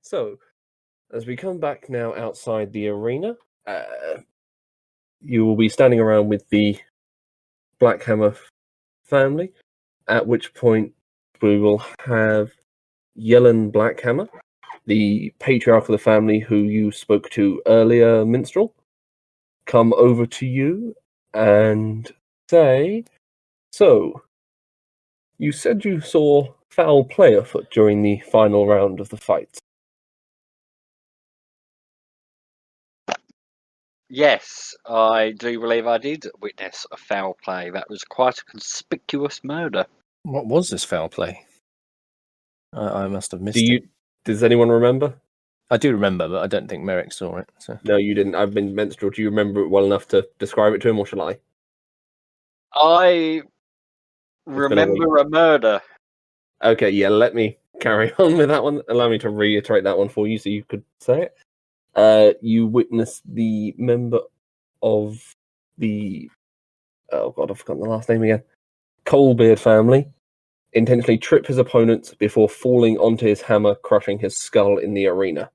So, as we come back now outside the arena, you will be standing around with the Blackhammer family, at which point we will have Yellen Blackhammer, the patriarch of the family who you spoke to earlier, Minstrel, come over to you and say, "So, you said you saw foul play afoot during the final round of the fight." Yes, I do believe I did witness a foul play. That was quite a conspicuous murder. What was this foul play? I must have missed it. Does anyone remember? I do remember, but I don't think Merrick saw it. So. No, you didn't. I've been Minstrel. Do you remember it well enough to describe it to him, or shall I? I remember a murder. Okay, yeah, let me carry on with that one. Allow me to reiterate that one for you so you could say it. You witnessed the member of the... Oh, God, I've forgotten the last name again. Coalbeard family intentionally trip his opponent before falling onto his hammer, crushing his skull in the arena.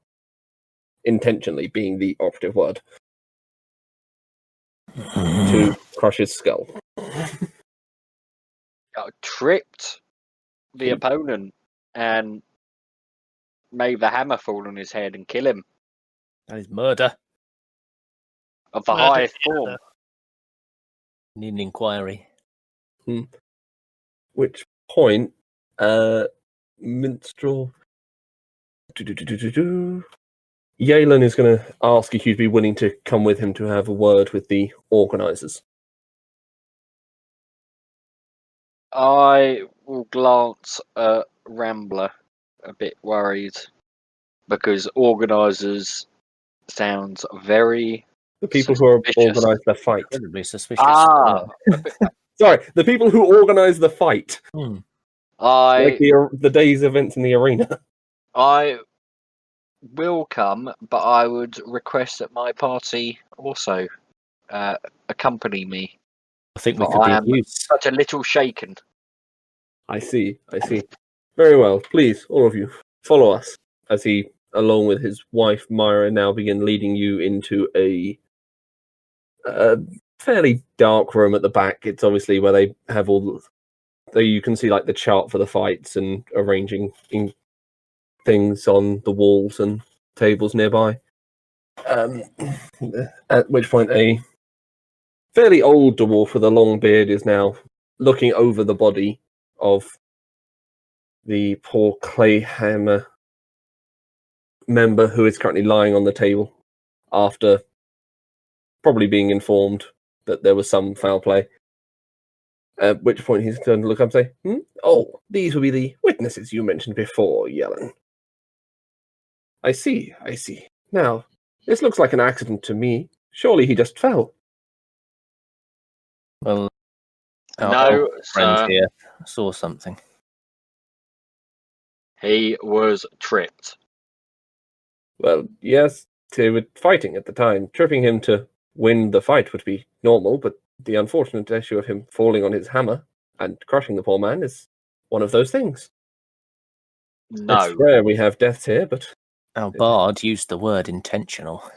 Intentionally being the operative word. To crush his skull. Tripped the opponent and made the hammer fall on his head and kill him. That is murder. Of the highest form. Need an inquiry. Which point, Minstrel... Yalen is going to ask if you'd be willing to come with him to have a word with the organisers. I will glance at Rambler, a bit worried, because organisers sounds very... The people who organise the fight. Incredibly suspicious. Sorry, the people who organise the fight. Like the day's events in the arena. I will come, but I would request that my party also accompany me. I think we could be of use. Such a little shaken. I see. Very well. Please, all of you, follow us as he, along with his wife Myra, now begin leading you into a fairly dark room at the back. It's obviously where they have all you can see like the chart for the fights and arranging things on the walls and tables nearby. At which point a fairly old dwarf with a long beard is now looking over the body of the poor Clayhammer member who is currently lying on the table after probably being informed that there was some foul play. At which point he's going to look up and say, "Oh, these will be the witnesses you mentioned before, Yellen. I see. Now, this looks like an accident to me. Surely he just fell." Well, no, friend here saw something. He was tripped. Well, yes, they were fighting at the time. Tripping him to win the fight would be normal, but the unfortunate issue of him falling on his hammer and crushing the poor man is one of those things. No. It's rare we have deaths here, but... Our bard used the word intentional.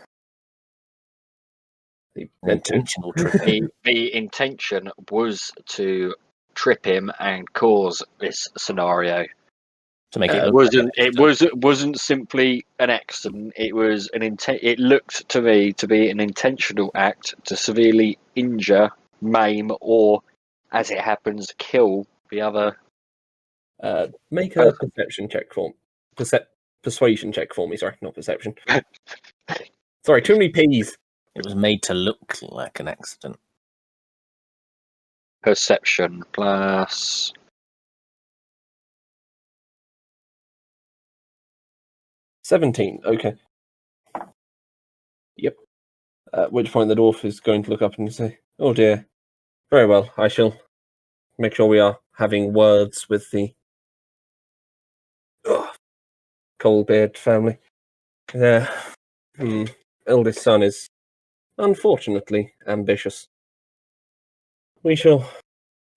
Intentional tripping. The intention was to trip him and cause this scenario. To make it wasn't simply an accident. It was It looked to me to be an intentional act to severely injure, maim, or, as it happens, kill the other. Make a perception check for me. Persuasion check for me. Sorry, not perception. Sorry, too many P's. It was made to look like an accident. Perception plus... 17, okay. Yep. At which point the dwarf is going to look up and say, "Oh dear. Very well, I shall make sure we are having words with the Coalbeard family. Their eldest son is unfortunately ambitious. We shall,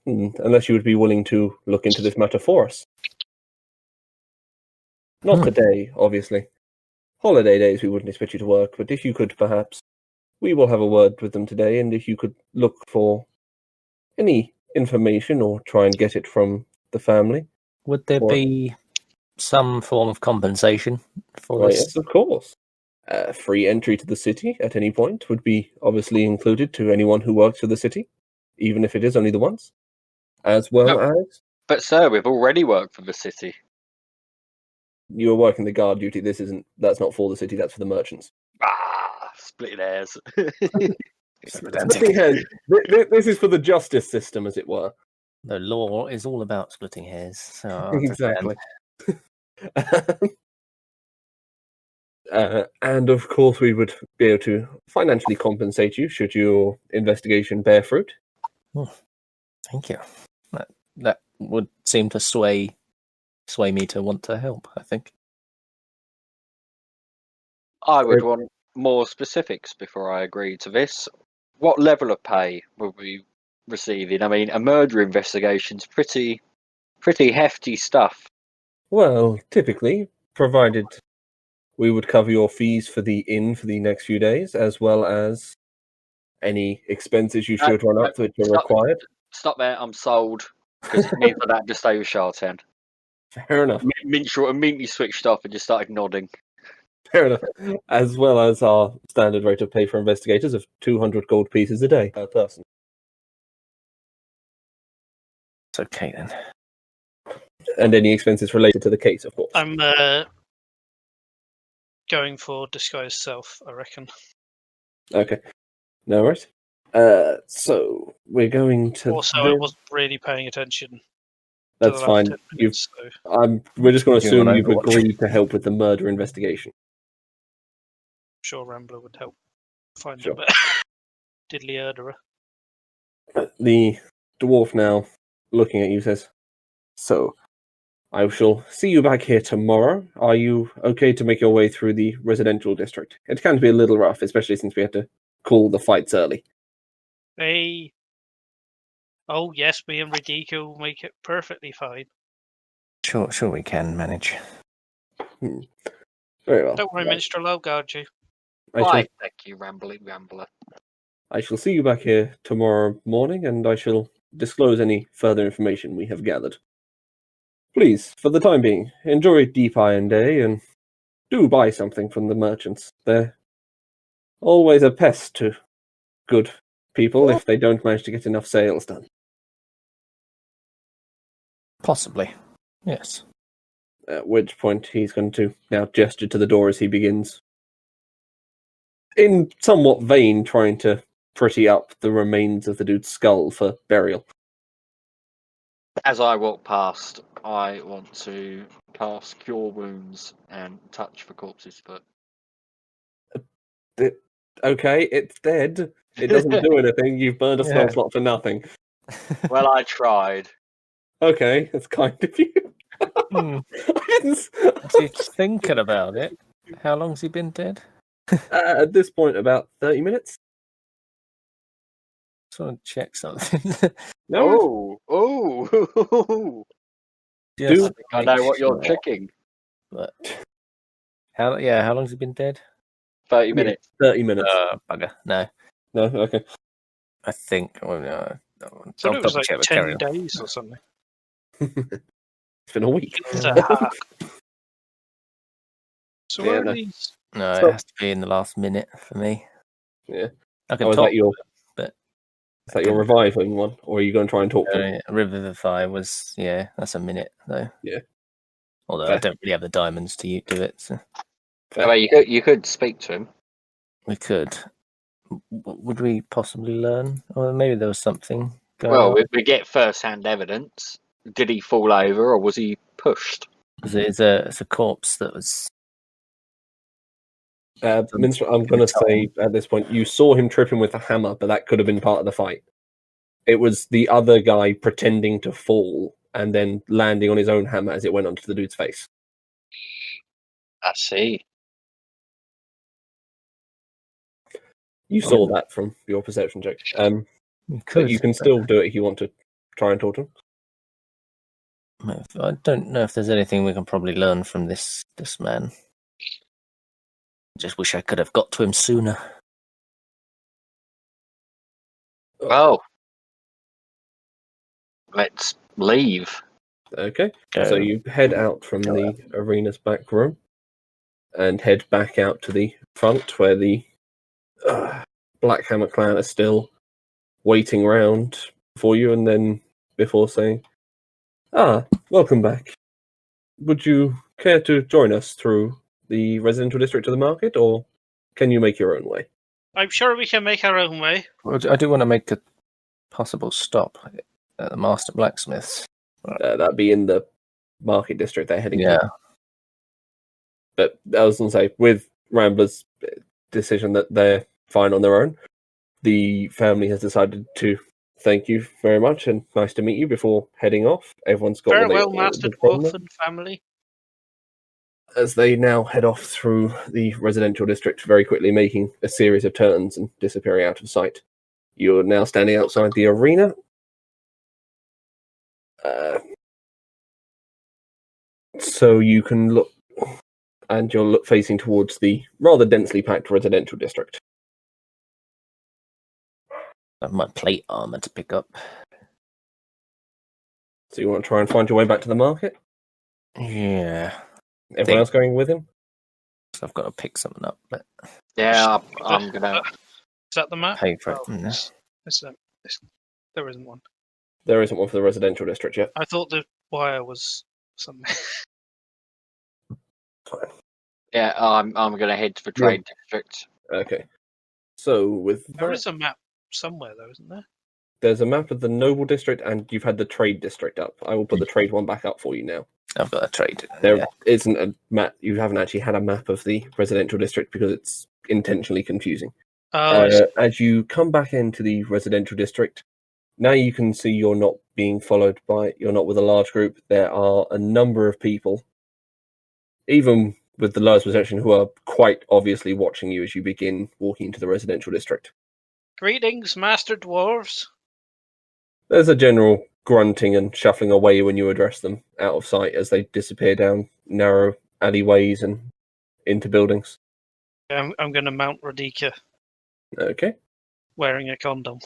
unless you would be willing to look into this matter for us. Not today, obviously. holiday days we wouldn't expect you to work, but if you could perhaps, we will have a word with them today, and if you could look for any information or try and get it from the family. Would there be some form of compensation for Well, this? yes, of course. Free entry to the city at any point would be obviously included to anyone who works for the city, even if it is only the once. As well as But sir, we've already worked for the city. you are working the guard duty. That's not for the city, that's for the merchants. Splitting hairs. Splitting hairs. This is for the justice system, as it were. The law is all about splitting hairs. So I Exactly. And of course, we would be able to financially compensate you should your investigation bear fruit. Thank you. That would seem to sway me to want to help, I think. I would want more specifics before I agree to this. What level of pay will we receiving? I mean, a murder investigation's pretty hefty stuff. Well, typically, provided we would cover your fees for the inn for the next few days, as well as any expenses you should run up which are required. Stop there, I'm sold. Because it means that I have to stay with Chartan. Fair enough. Minstrel immediately switched off and just started nodding. Fair enough. As well as our standard rate of pay for investigators of 200 gold pieces a day per person. It's okay then. And any expenses related to the case, of course. I'm going for disguised self, I reckon. Okay. No worries. So we're going to. Also, I wasn't really paying attention. That's fine. Minutes, we're just going to assume you've Overwatch. agreed to help with the murder investigation. I'm sure Rambler would help find Sure. a diddly murderer. The dwarf now, looking at you, says, "So, I shall see you back here tomorrow. Are you okay to make your way through the residential district? It can be a little rough, especially since we had to call the fights early." Hey. Oh, yes, me and Radika will make it perfectly fine. Sure we can manage. Very well. Don't worry, Minstrel, I'll guard you. Why, thank you, Rambler. I shall see you back here tomorrow morning, and I shall disclose any further information we have gathered. Please, for the time being, enjoy Deep Iron Day, and do buy something from the merchants. They're always a pest to good people if they don't manage to get enough sales done. Possibly. Yes. At which point he's going to now gesture to the door as he begins, in somewhat vain, trying to pretty up the remains of the dude's skull for burial. As I walk past, I want to cast Cure Wounds and touch the corpse's foot. Okay, it's dead. It doesn't do anything. You've burned a spell slot for nothing. Well, I tried. Okay, that's kind of you. I didn't... He's thinking about it. How long's he been dead? At this point, about 30 minutes. Just want to check something. No. Oh. Just I know what you're sure. checking. But how long's he been dead? 30 minutes. 30 minutes. Bugger. No. No, okay. I think. Well, no. I thought it was like double-check, but 10 carry on. days or something. It's been a week. It's a half. So Yeah, where are no. these? No, So- it has to be in the last minute for me. Yeah. I can Oh, is talk. that your reviving one? Or are you going to try and talk to him? Revivify was, that's a minute though. Yeah. Although I Fair. don't really have the diamonds to do it, so Well, you could speak to him. we could. Would we possibly learn? Or maybe there was something going Well, on. we get first-hand evidence. Did he fall over or was he pushed? It's a corpse that was. Minstrel, I'm going to say at this point, you saw him tripping with a hammer, but that could have been part of the fight. It was the other guy pretending to fall and then landing on his own hammer as it went onto the dude's face. I see. You saw that from your perception check. We But you can still do it if you want to try and talk to him. I don't know if there's anything we can probably learn from this man. Just wish I could have got to him sooner. Oh. Let's leave. Okay. So you head out from the arena's back room and head back out to the front where the Black Hammer clan are still waiting around for you, and then before saying, welcome back. Would you care to join us through the residential district of the market, or can you make your own way? I'm sure we can make our own way. Well, I do want to make a possible stop at the Master Blacksmith's. That'd be in the market district they're heading Yeah. to. But I was going to say, with Rambler's decision that they're fine on their own, the family has decided to thank you very much and nice to meet you before heading off. Everyone's got Farewell, Master Dwarf and family. As they now head off through the residential district, very quickly making a series of turns and disappearing out of sight. You're now standing outside the arena. So you can look, and you're facing towards the rather densely packed residential district. I have my plate armor to pick up. So you want to try and find your way back to the market? Yeah. Everyone else going with him? So I've got to pick something up, but Yeah, I'm gonna. Is that the map? pay for it. There isn't one. There isn't one for the residential district yet. I thought the wire was something. Fine. Yeah, I'm gonna head to the trade district. Okay. So with There that, is a map somewhere, though, isn't there? there's a map of the noble district, and you've had the trade district up. I will put the trade one back up for you now. I've got a trade. There isn't a map. You haven't actually had a map of the residential district because it's intentionally confusing. As you come back into the residential district, now you can see you're not being followed by. You're not with a large group. There are a number of people, even with the lowest perception, who are quite obviously watching you as you begin walking into the residential district. Greetings, Master Dwarves. There's a general grunting and shuffling away when you address them out of sight as they disappear down narrow alleyways and into buildings. I'm going to mount Radika Okay. wearing a condom.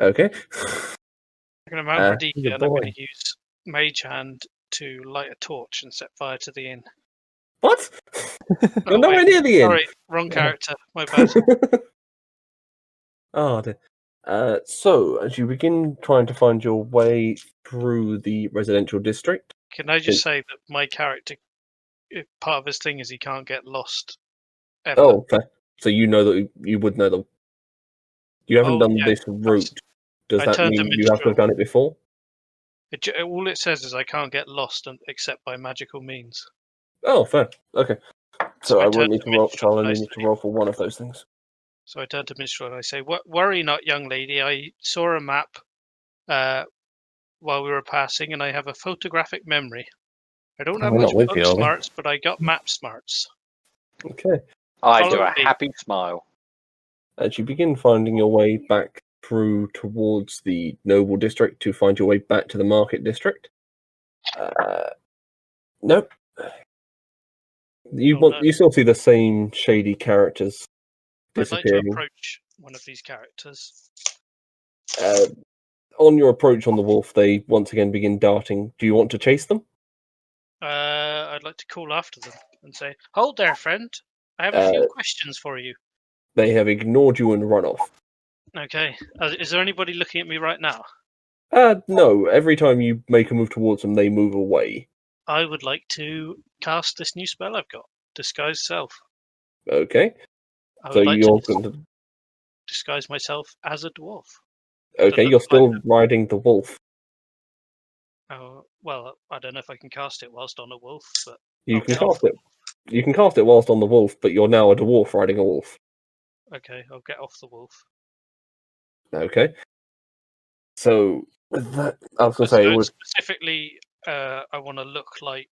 Okay. I'm going to mount Radika good and I'm boy. going to use Mage Hand to light a torch and set fire to the inn. What? Oh, You're nowhere near the inn. Sorry, wrong character. My bad. Oh, dear. So, as you begin trying to find your way through the residential district, Can I just say that my character, part of his thing is he can't get lost. Ever. oh, fair. So you know that you would know you haven't done this route. Does I that turned mean to you have to have done it before? All it says is I can't get lost except by magical means. Oh, fair. Okay. So I I won't turned need to to roll. Minstrel I'll and I only need to say- roll for one of those things. So I turn to Minstrel and I say, "Worry not, young lady. I saw a map while we were passing, and I have a photographic memory. I don't have We're much not with book you, are we? smarts, but I got map smarts." Okay. I do Follow a me. happy smile. As you begin finding your way back through towards the noble district to find your way back to the market district. Nope. Oh, no. You still see the same shady characters I'd like to disappearing. approach one of these characters. On your approach on the wolf, they once again begin darting. Do you want to chase them? I'd like to call after them and say, "Hold there, friend. I have a few questions for you." They have ignored you and run off. Okay. Is there anybody looking at me right now? No. Every time you make a move towards them, they move away. I would like to cast this new spell I've got, Disguise Self. Okay. I would So like you're to going to... disguise myself as a dwarf. Okay, look you're still like riding the wolf. Oh, well, I don't know if I can cast it whilst on a wolf, but You I'll can get off cast it. You can cast it whilst on the wolf, but you're now a dwarf riding a wolf. okay, I'll get off the wolf. Okay. So with that, I was going to say it would. Specifically, I want to look like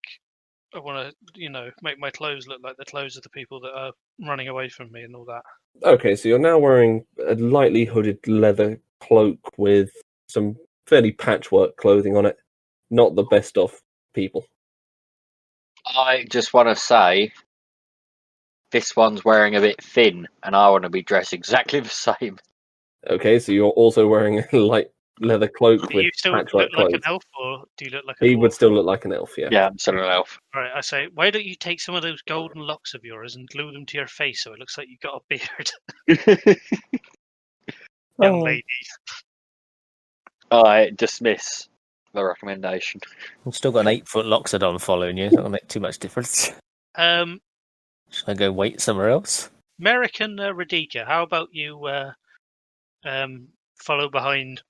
I want to, make my clothes look like the clothes of the people that are running away from me and all that. Okay, so you're now wearing a lightly hooded leather cloak with some fairly patchwork clothing on it. Not the best of people. I just want to say, this one's wearing a bit thin, and I want to be dressed exactly the same. Okay, so you're also wearing a light leather cloak Do with you still patchwork look like clothes. an elf, or do you look like a He dwarf? would still look like an elf, yeah. Yeah, I'm still an elf. All right, I say, why don't you take some of those golden locks of yours and glue them to your face so it looks like you've got a beard, young Oh. lady? I dismiss the recommendation. I've still got an 8-foot Loxodon following you. It's not going to make too much difference. Should I go wait somewhere else? American Radika, how about you follow behind,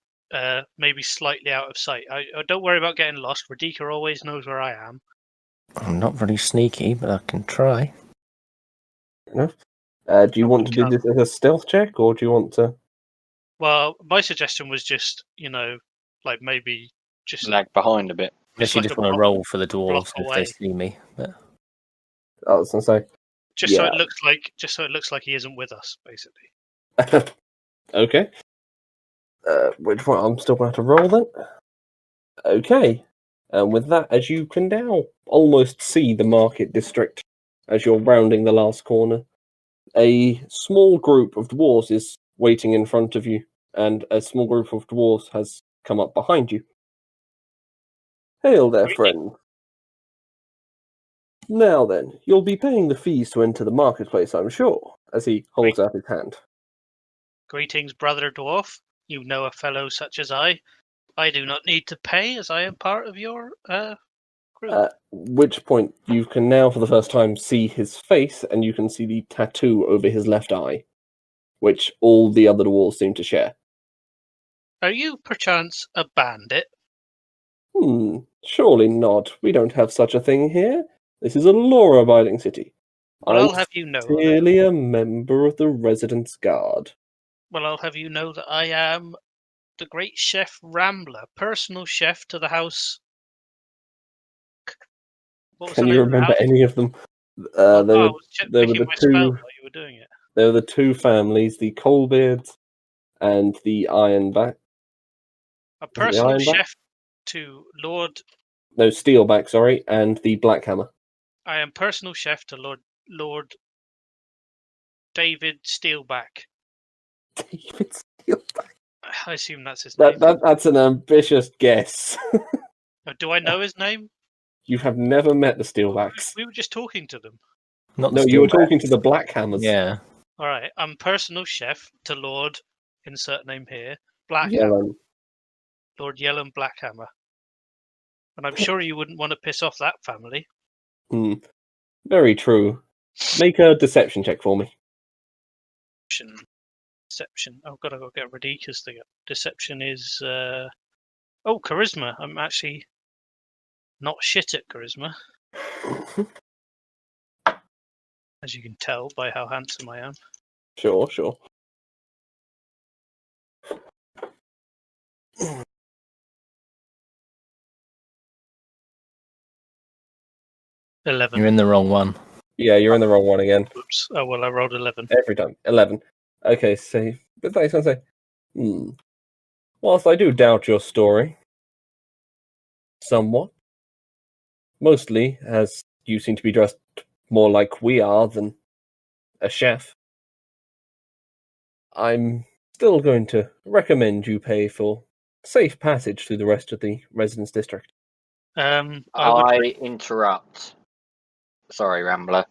maybe slightly out of sight? Don't worry about getting lost. Radika always knows where I am. I'm not very sneaky, but I can try. Do you want to do this as a stealth check, or do you want to... Well, my suggestion was just, like maybe just Lag behind a bit. Unless you like just a want to block- roll for the dwarves block if away. they see me. But I was going to say... just so Yeah. it looks like he isn't with us, basically. Okay. Which one? I'm still going to have to roll then. Okay. And with that, as you can now almost see the market district as you're rounding the last corner, a small group of dwarves is waiting in front of you, and a small group of dwarves has come up behind you. Hail there, friend. Now then, you'll be paying the fees to enter the marketplace, I'm sure, as he holds out his hand. Greetings, brother dwarf. You know a fellow such as I. I do not need to pay, as I am part of your group. At which point you can now for the first time see his face, and you can see the tattoo over his left eye, which all the other dwarves seem to share. Are you perchance a bandit? Surely not. We don't have such a thing here. This is a law-abiding city. Well, I'll I'm have you know. clearly a member of the Residence Guard. Well, I'll have you know that I am the great chef Rambler, personal chef to the house. What was Can the you name of the remember house? any of them? I They were was they were picking the my spell two. while you were doing it. There were the two families, the Colbeards and the Ironback. A personal Ironback? chef to Lord. No, Steelback, sorry, and the Blackhammer. I am personal chef to Lord David Steelback. David Steelback. I assume that's his name. That's an ambitious guess. Do I know his name? You have never met the Steelbacks. We were just talking to them. not No, the you were Steelbacks. talking to the Blackhammers. Yeah. All right, I'm personal chef to Lord, insert name here, Blackhammer. Yellow. Lord Yellon Blackhammer. And I'm sure you wouldn't want to piss off that family. Very true. Make a deception check for me. Deception. Oh, God, I've got to get Radika's thing up. Deception is... Oh, charisma. I'm actually not shit at charisma, as you can tell by how handsome I am. Sure. 11. You're in the wrong one. Yeah, you're in the wrong one again. Oops. Oh, well, I rolled 11. Every time. 11. Okay, so... But thanks, I say... Whilst I do doubt your story... somewhat... mostly, as you seem to be dressed more like we are than a chef... I'm still going to recommend you pay for safe passage through the rest of the residence district. I interrupt. Sorry, Rambler.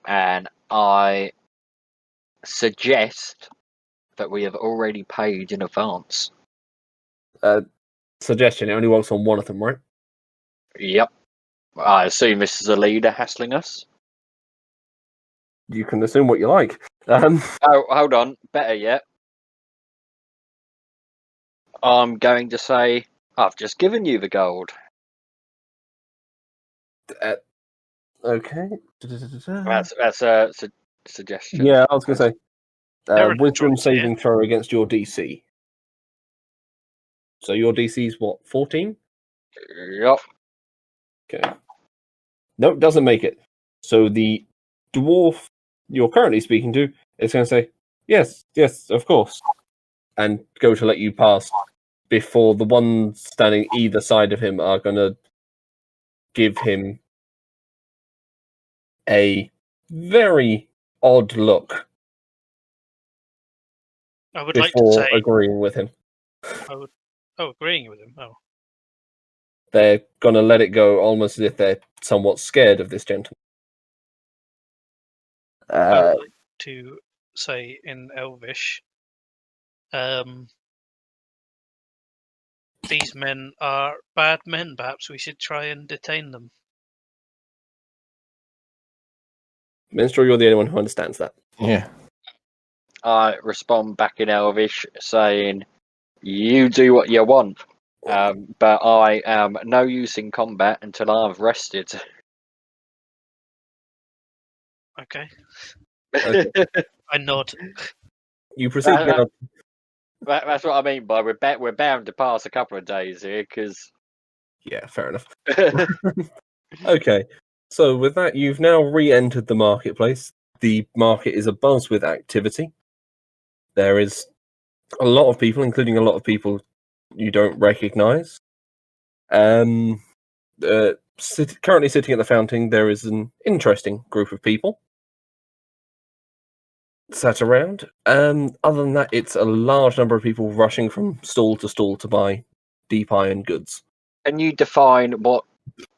And I suggest that we have already paid in advance. Suggestion, it only works on one of them, right? Yep. I assume this is a leader hassling us. You can assume what you like. Oh, hold on. Better yet. I'm going to say, I've just given you the gold. Okay. That's a suggestion. Yeah, I was going to say, There are no wisdom choice here. saving throw against your DC. So your DC is what, 14? Yep. Okay. Nope, doesn't make it. So the dwarf you're currently speaking to is going to say, yes, of course, and go to let you pass before the ones standing either side of him are going to give him a very odd look I would like to before say, agreeing with him. agreeing with him. Oh, They're going to let it go almost as if they're somewhat scared of this gentleman. I would like to say in Elvish, these men are bad men. Perhaps we should try and detain them. Minstrel, you're the only one who understands that. Yeah. I respond back in Elvish saying, "You do what you want, but I am no use in combat until I've rested." Okay. Okay. I nod. You proceed That- now. That's what I mean by we're bound to pass a couple of days here because. Yeah, fair enough. Okay, so with that, you've now re-entered the marketplace. The market is abuzz with activity. There is a lot of people, including a lot of people you don't recognise. Currently sitting at the fountain, there is an interesting group of people sat around. Other than that, it's a large number of people rushing from stall to buy deep iron goods. Can you define what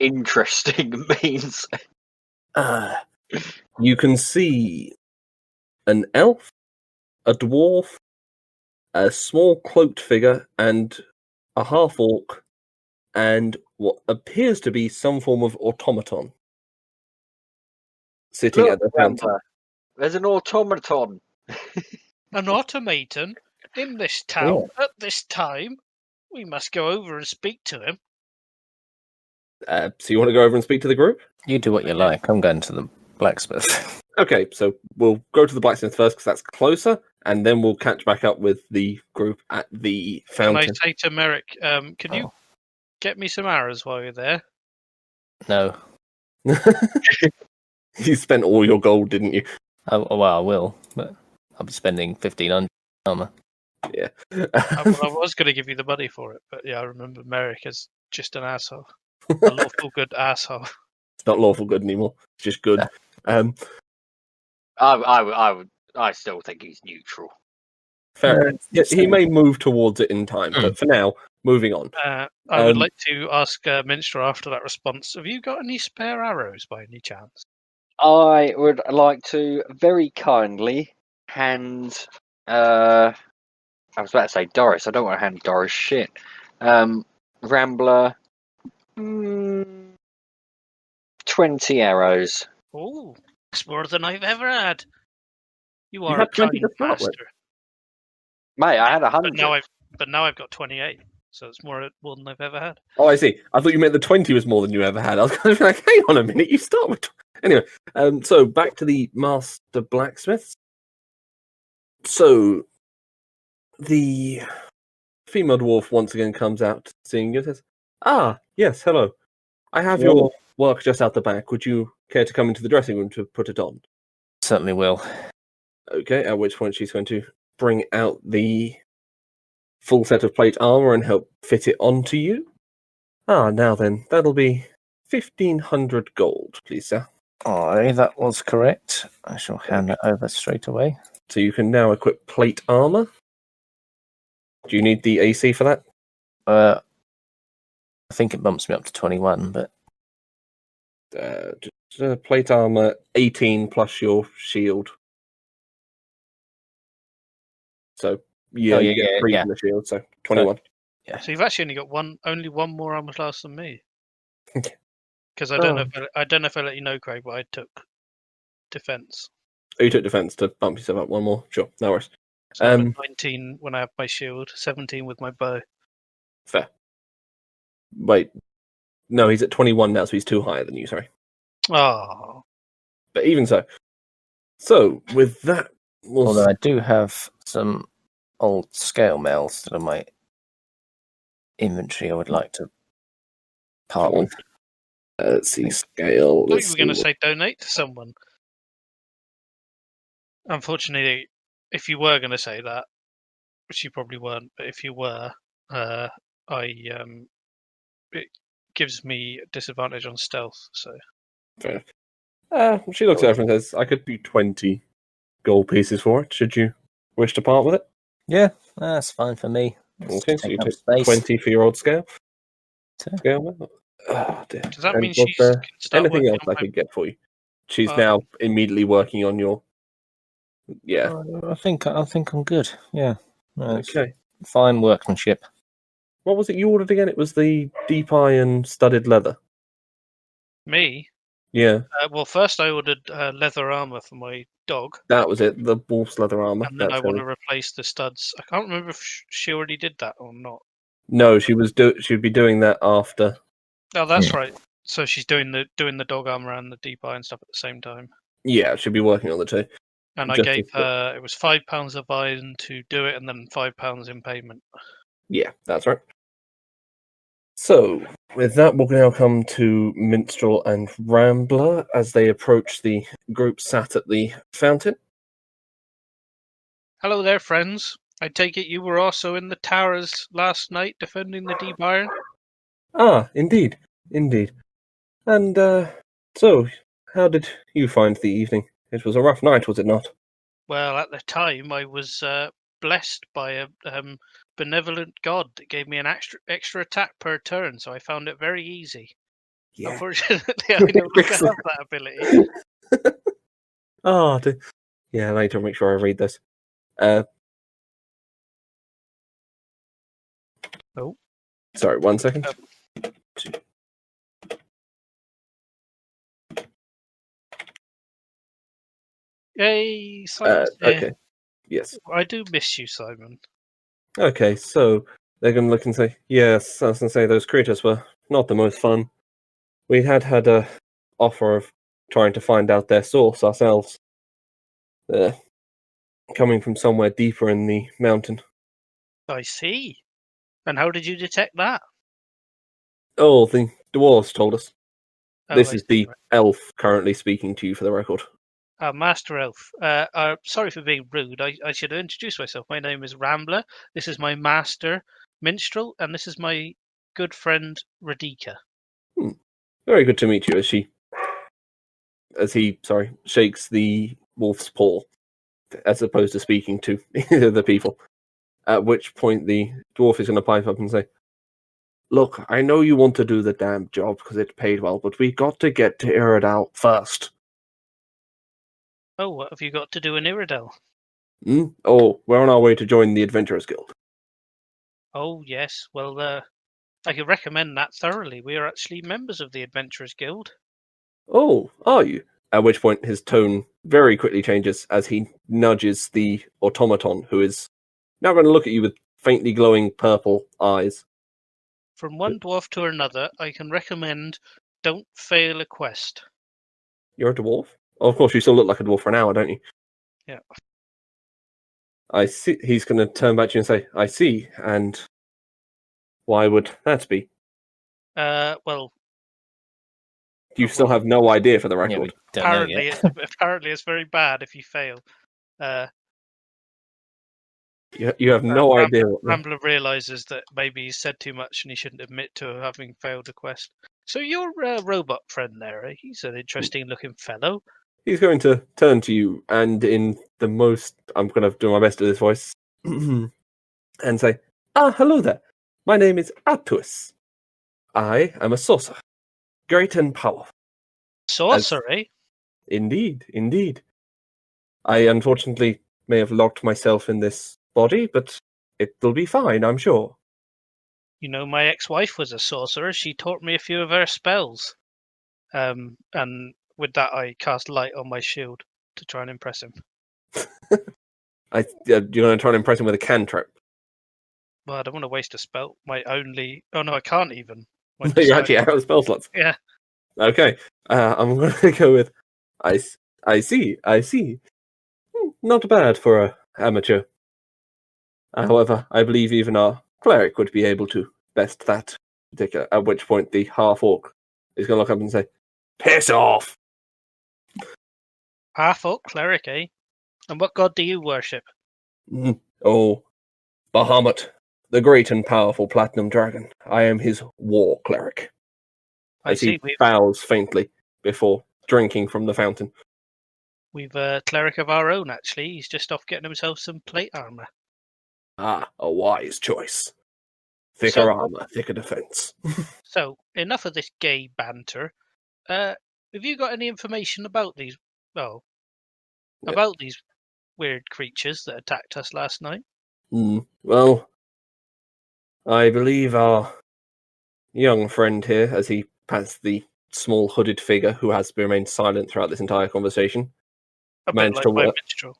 interesting means? You can see an elf, a dwarf, a small cloaked figure, and a half orc, and what appears to be some form of automaton sitting Look, at the fountain. Rambler, there's an automaton. An automaton in this town at this time. We must go over and speak to him. So you want to go over and speak to the group? You do what you like. I'm going to the blacksmith. Okay, so we'll go to the blacksmith first because that's closer, and then we'll catch back up with the group at the Can I fountain. say to Merrick, can you get me some arrows while you're there? No. You spent all your gold, didn't you? Oh, well, I will, but I'll be spending 1,500 armor. Yeah. I was going to give you the money for it, but yeah, I remember Merrick as just an asshole. A lawful good asshole. It's not lawful good anymore. It's just good. I still think he's neutral. Fair. Yeah, he may move towards it in time, but for now, moving on. I would like to ask Minstrel after that response, have you got any spare arrows by any chance? I would like to very kindly hand. I was about to say Doris. I don't want to hand Doris shit. Rambler. 20 arrows. Oh, that's more than I've ever had. You You are had a 20 kind to start with. master. Mate, I had 100. But now I've got 28, so it's more than I've ever had. Oh, I see. I thought you meant the 20 was more than you ever had. I was going to be like, hang on a minute, you start with... Anyway, so back to the master blacksmiths. So, the female dwarf once again comes out, seeing you, and says, "Ah, yes, hello. I have your work just out the back. Would you care to come into the dressing room to put it on?" Certainly will. Okay, at which point she's going to bring out the full set of plate armor and help fit it onto you. Ah, now then, that'll be 1,500 gold, please, sir. Aye, that was correct. I shall hand it over straight away. So you can now equip plate armor. Do you need the AC for that? I think it bumps me up to 21, but Plate armor 18 plus your shield. So you get 3 from the shield, so 21. yeah. So you've actually only got only one more armor class than me. Because I don't know if I let you know, Craig, but I took defense. Oh, you took defense to bump yourself up one more. Sure, no worries. So I'm at 19 when I have my shield, 17 with my bow. Fair. Wait, no, he's at 21 now, so he's 2 higher than you. Sorry. Oh, But even so, with that, although I do have some old scale mails that are my inventory I would like to part with. Let's see, scale. I thought you were going to say donate to someone. Unfortunately, if you were going to say that, which you probably weren't, but if you were, it gives me a disadvantage on stealth. So fair enough. She looks at everyone and says, I could do 20 gold pieces for it, should you wish to part with it. Yeah, that's fine for me. It's Okay, so you taking up take space. 20 for your old scale. So- Scale mail. Oh, dear. Does that And mean was she's there can start anything working else on I could get for you? She's Uh, now immediately working on your... Yeah, I think I'm good. Yeah. No, it's okay. fine workmanship. What was it you ordered again? It was the deep iron studded leather. me? Yeah, Well, first I ordered leather armor for my dog, that was it. The wolf's leather armor. and then I That's want it. to replace the studs. I can't remember if she already did that or not. No, she'd be doing that after. Oh, that's right. So she's doing the dog armor and the deep iron stuff at the same time. Yeah, she'd be working on the two. And I Just gave as- her it was £5 of iron to do it, and then £5 in payment. Yeah, that's right. So, with that, we'll now come to Minstrel and Rambler as they approach the group sat at the fountain. Hello there, friends. I take it you were also in the towers last night defending the deep iron? Ah, indeed, indeed. And, so, how did you find the evening? It was a rough night, was it not? Well, at the time, I was blessed by a benevolent god that gave me an extra attack per turn, so I found it very easy. Yeah. Unfortunately, I no longer have that ability. Oh, yeah, I need to make sure I read this. Oh. Sorry, 1 second. Yay, Simon's here. Okay. Yes. I do miss you, Simon. Okay, so they're going to look and say, yes, I was going to say those creatures were not the most fun. We had a offer of trying to find out their source ourselves. Coming from somewhere deeper in the mountain. I see. And how did you detect that? Oh, the dwarves told us. Oh, This I is see, the right. elf currently speaking to you for the record. Master Elf. Sorry for being rude. I should introduce myself. My name is Rambler. This is my master, Minstrel, and this is my good friend, Radika. Very good to meet you, as he shakes the wolf's paw, as opposed to speaking to the people. At which point the dwarf is going to pipe up and say, look, I know you want to do the damn job because it paid well, but we got to get to Iridal first. Oh, what have you got to do in Iridel? Oh, we're on our way to join the Adventurers Guild. Oh, yes. Well, I could recommend that thoroughly. We are actually members of the Adventurers Guild. Oh, are you? At which point his tone very quickly changes as he nudges the automaton, who is now going to look at you with faintly glowing purple eyes. From one dwarf to another, I can recommend don't fail a quest. You're a dwarf? Oh, of course, you still look like a dwarf for an hour, don't you? Yeah. I see. He's going to turn back to you and say, I see, and why would that be? Well, You still have no idea for the Yeah, record. we don't know yet. apparently it's very bad if you fail. You have no idea. Rambler realizes that maybe he said too much and he shouldn't admit to having failed a quest. So your robot friend there, he's an interesting looking fellow. He's going to turn to you and in the most... I'm going to do my best at this voice. and say, hello there. My name is Artuis. I am a sorcerer. Great and powerful. Sorcery? Indeed, indeed. I unfortunately may have locked myself in this body, but it'll be fine, I'm sure. You know, my ex-wife was a sorcerer. She taught me a few of her spells. And with that, I cast light on my shield to try and impress him. You're going to try and impress him with a cantrip. Well, I don't want to waste a spell. My only... Oh, no, I can't even. You're actually out of spell slots. Yeah. Okay. I'm going to go with... I see. Not bad for an amateur. However, I believe even our cleric would be able to best that particular. At which point the half-orc is going to look up and say, piss off! Half-orc cleric, eh? And what god do you worship? Oh, Bahamut, the great and powerful platinum dragon. I am his war cleric. I As he see. bows faintly before drinking from the fountain. We've a cleric of our own, actually. He's just off getting himself some plate armor. Ah, a wise choice. Thicker So- armor, thicker defense. So, enough of this gay banter. Have you got any information about these? Well, Yeah. about these weird creatures that attacked us last night? Well, I believe our young friend here, as he pats the small hooded figure who has remained silent throughout this entire conversation, A bit Managed like to my work. minstrel.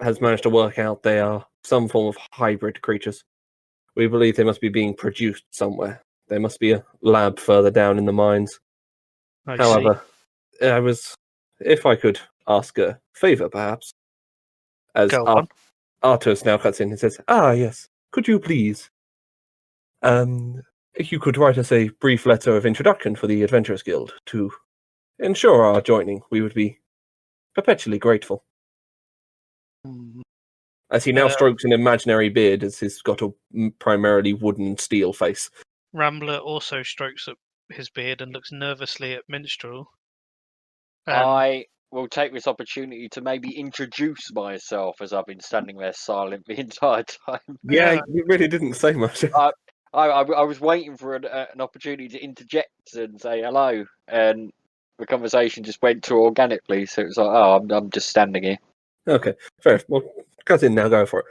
Has managed to work out they are some form of hybrid creatures. We believe they must be being produced somewhere. There must be a lab further down in the mines. I see. However, if I could ask a favour, perhaps, as Go on. Artus now cuts in and says, "Ah, yes. Could you please, if you could write us a brief letter of introduction for the Adventurers Guild to ensure our joining, we would be perpetually grateful." As he now strokes an imaginary beard, as he's got a primarily wooden steel face. Rambler also strokes up his beard and looks nervously at Minstrel. I will take this opportunity to maybe introduce myself, as I've been standing there silent the entire time. Yeah, Yeah. you really didn't say much. I was waiting for an opportunity to interject and say hello, and the conversation just went too organically. So it was like, oh, I'm just standing here. Okay, fair. Well, cut in now. Go for it.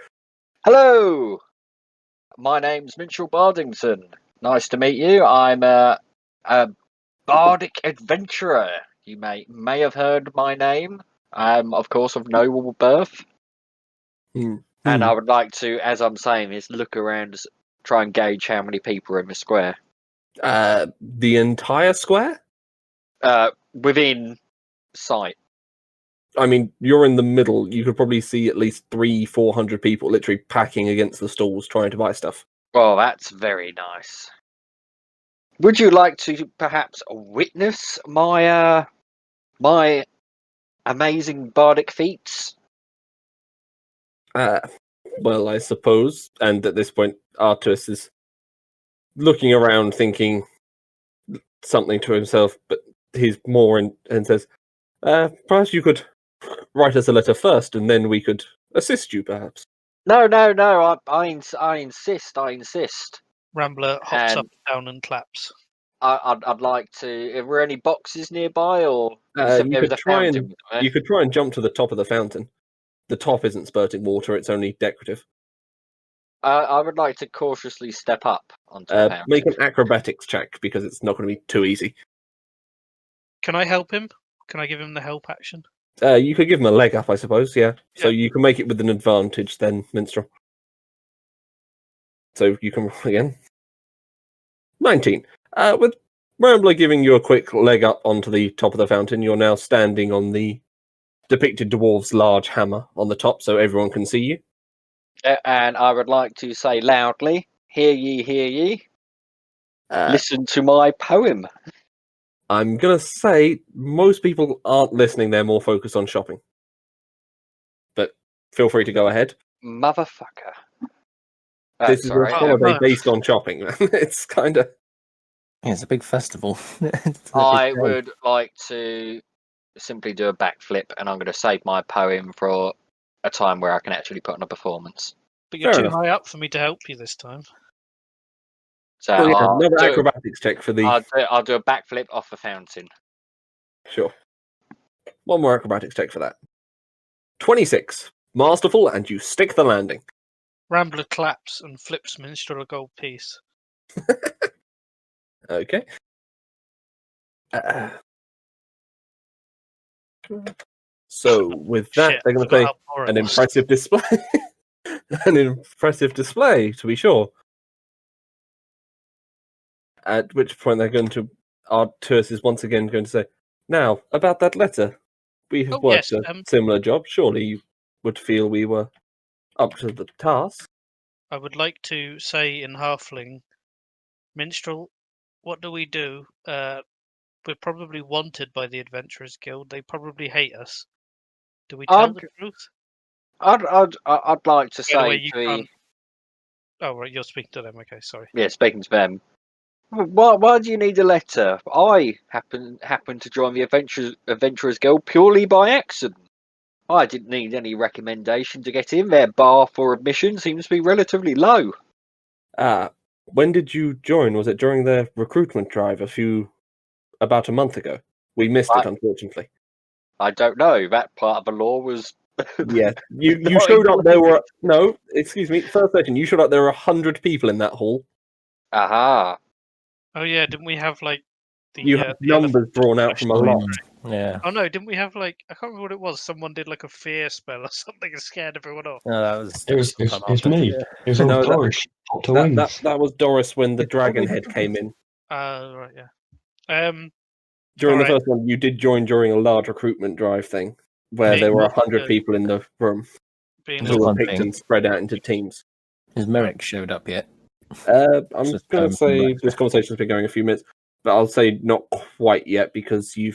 Hello, my name's Mitchell Bardington. Nice to meet you. I'm a bardic adventurer. You may have heard my name. I'm, of course, of noble birth. And I would like to, as I'm saying this, look around, try and gauge how many people are in the square. The entire square? Within sight. I mean, you're in the middle. You could probably see at least 300-400 people literally packing against the stalls trying to buy stuff. Well, that's very nice. Would you like to perhaps witness my my amazing bardic feats? Well, I suppose. And at this point, Artus is looking around, thinking something to himself, but he's more in and says, "Perhaps you could write us a letter first, and then we could assist you, perhaps." No. I insist. I insist. Rambler hops up and down and claps. I'd like to. Are there any boxes nearby, or You could try fountain? and jump to the top of the fountain. The top isn't spurting water; it's only decorative. I would like to cautiously step up onto the fountain. Make an acrobatics check because it's not going to be too easy. Can I help him? Can I give him the help action? You could give him a leg up, I suppose. Yeah. So Yeah. you can make it with an advantage, then, Minstrel. So you can roll again. 19. With Rambler giving you a quick leg up onto the top of the fountain, you're now standing on the depicted dwarf's large hammer on the top, so everyone can see you. And I would like to say loudly, hear ye. Listen to my poem. I'm gonna say most people aren't listening; they're more focused on shopping. But feel free to go ahead. Motherfucker. This is a sorry. holiday based on shopping. It's kind of. Yeah, it's a big festival. I would like to simply do a backflip, and I'm going to save my poem for a time where I can actually put on a performance. But you're Fair too enough. high up for me to help you this time. So Well, yeah, I'll, another do, acrobatics check for the. I'll do a backflip off the fountain. Sure. One more acrobatics check for that. 26. Masterful, and you stick the landing. Rambler claps and flips Minstrel a gold piece. Okay. So with that, Shit, they're going to forgot say how poor it an was. impressive display. An impressive display, to be sure. At which point they're going to. Artus is once again going to say, "Now about that letter. We have Oh, worked yes, a similar job. Surely you would feel we were up to the task." I would like to say in Halfling, Minstrel, what do we do? We're probably wanted by the Adventurers Guild. They probably hate us. Do we tell the truth? I'd like to By the way, say you to the can't. Oh, right, you're speaking to them. Okay, sorry. speaking to them, Why do you need a letter? I happen to join the Adventurers Guild purely by accident. I didn't need any recommendation to get in. Their bar for admission seems to be relatively low. When did you join? Was it during the recruitment drive about a month ago? We missed it, unfortunately. I don't know. That part of the law was. Yeah, you Not showed up. There included. were no. Excuse me. First session, you showed up. There were 100 people in that hall. Aha. Oh yeah, didn't we have like the You have the other numbers drawn out from a lot. Yeah. Oh no, didn't we have like I can't remember what it was. Someone did like a fear spell or something and scared everyone off. No, that was. It's me. It was all No, Doris. Hot to wings. That was Doris when the dragon head came in. Right, yeah. During the Alright. first one, you did join during a large recruitment drive thing, where Hey, there were well, 100 good. people in the room Being Just who were one picked thing. and spread out into teams. Has Merrick showed up yet? I'm Just going to say right. this conversation's been going a few minutes, but I'll say not quite yet because you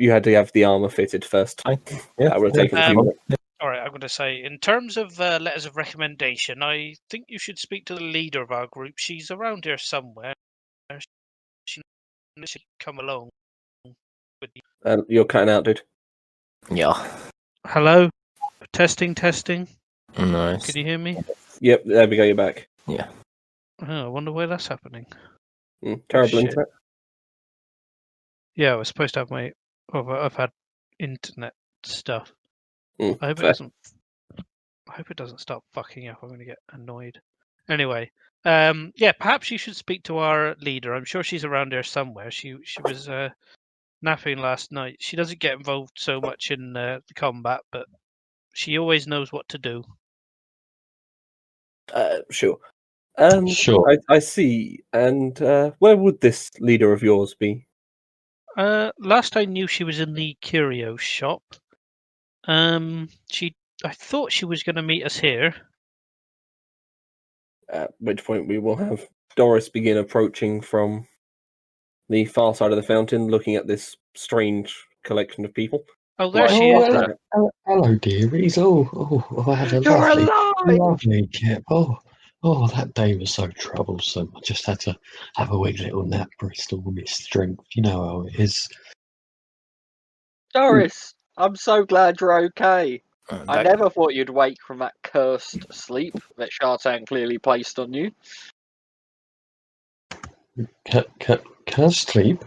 had to have the armor fitted first. Yeah. That would have taken a few minutes. all right, I'm going to say in terms of letters of recommendation, I think you should speak to the leader of our group. She's around here somewhere. She should come along. With you. You're cutting out, dude. Yeah. Hello, testing. Nice. Can you hear me? Yep, there we go. You're back. Oh, I wonder why that's happening. Terrible Shit. internet. Yeah, I was supposed to have my. Oh, I've had internet stuff. I hope Fair. it doesn't stop fucking up. I'm going to get annoyed. Anyway, yeah, perhaps you should speak to our leader. I'm sure she's around here somewhere. She was napping last night. She doesn't get involved so much in the combat, but she always knows what to do. Sure. Sure. I see. And where would this leader of yours be? Last I knew, she was in the curio shop. I thought she was going to meet us here. At which point we will have Doris begin approaching from the far side of the fountain, looking at this strange collection of people. Oh, there Right. she is. Hello, dearies. I had a You're lovely, alive! lovely kip. That day was so troublesome. I just had to have a wee little nap, restore my strength. You know how it is. Doris, I'm so glad you're okay. I That- never thought you'd wake from that cursed sleep that Shartan clearly placed on you. Can sleep?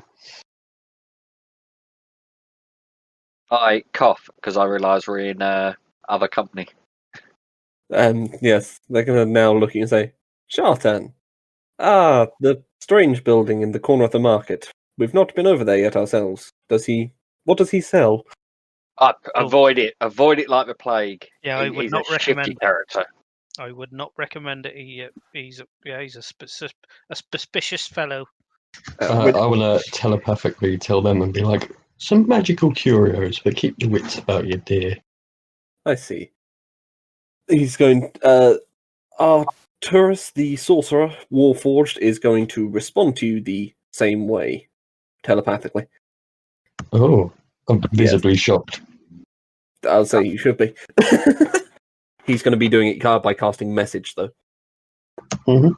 I cough because I realise we're in other company. Yes, they're going to now look at you and say, Shartan. Ah, the strange building in the corner of the market. We've not been over there yet ourselves. What does he sell? Avoid it. Avoid it like the plague. Yeah, I would He's not a recommend shifty it. character. I would not recommend it. He's a suspicious fellow. Which- I will telepathically tell them and be like, some magical curios, but keep your wits about you, dear. I see. He's going. Arturus, the sorcerer, Warforged, is going to respond to you the same way, telepathically. Oh, I'm visibly shocked. I'll say you should be. He's going to be doing it by casting message, though. Mhm.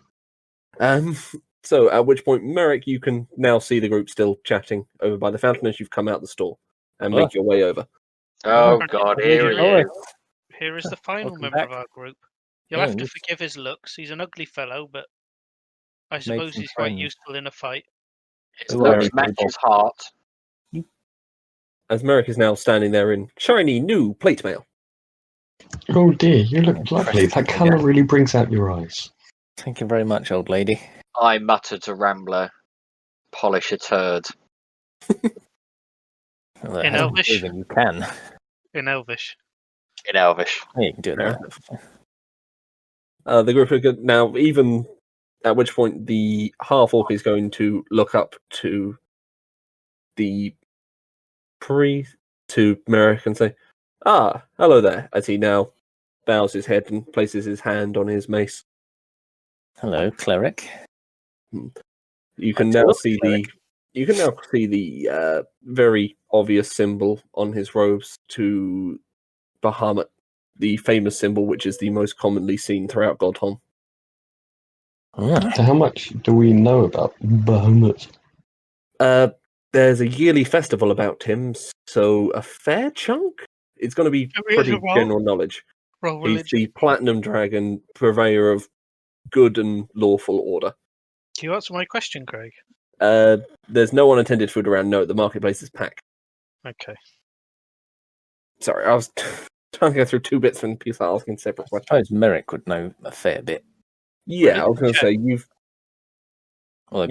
So, at which point, Merrick, you can now see the group still chatting over by the fountain as you've come out the store and make your way over. Oh Oh, God, here here he he is. Here is the final Welcome member back. of our group. You'll Yeah, have to yes. forgive his looks. He's an ugly fellow, but I suppose some he's quite friends. useful in a fight. His Who are looks you match people? his heart. As Merrick is now standing there in shiny new plate mail. Oh dear, you look lovely. That colour really brings out your eyes. Thank you very much, old lady. I mutter to Rambler, polish a turd. Well, In it hasn't Elvish? proven you can. In Elvish. In Elvish. Yeah, you can do it Fair now. The group are good now. Even at which point the half orc is going to look up to the priest, to Merrick, and say, "Ah, hello there." As he now bows his head and places his hand on his mace. Hello, cleric. You can That's now what, see cleric. the very obvious symbol on his robes to Bahamut, the famous symbol which is the most commonly seen throughout Godholm. Ah, So how much do we know about Bahamut? There's a yearly festival about him, so a fair chunk. It's going to be Can we pretty roll? general knowledge. Roll He's religion. the Platinum Dragon, purveyor of good and lawful order. Do you answer my question, Craig? There's no unattended food around. No, the marketplace is packed. Okay. Sorry, I was trying to go through two bits and piece asking separate I questions. suppose Merrick would know a fair bit. Yeah, I was going to say Although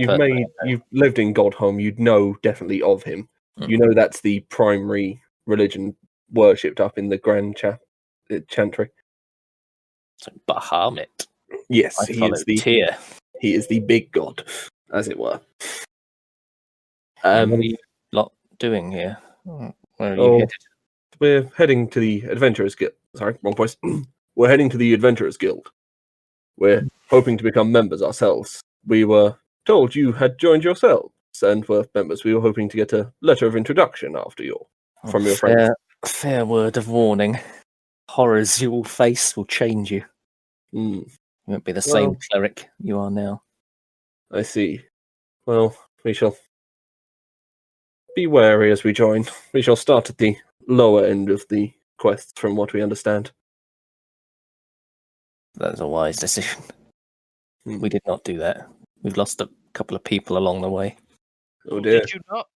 you've lived in Godholm. You'd know definitely of him. Mm. You know that's the primary religion worshipped up in the Grand Chantry. So Bahamut. Yes, I follow he Tyr. is the big god, as it were. What are you lot doing here? Where are you Oh, headed? we're heading to the Adventurers Guild. Sorry, wrong place. We're heading to the Adventurers Guild. We're hoping to become members ourselves. We were told you had joined yourselves and were members. We were hoping to get a letter of introduction after from your friends. Fair word of warning. Horrors you will face will change you. Hmm, You won't be the same Well- cleric you are now. I see. Well, we shall be wary as we join. We shall start at the lower end of the quests, from what we understand. That is a wise decision. Hmm. We did not do that. We've lost a couple of people along the way. Oh dear. Did you not?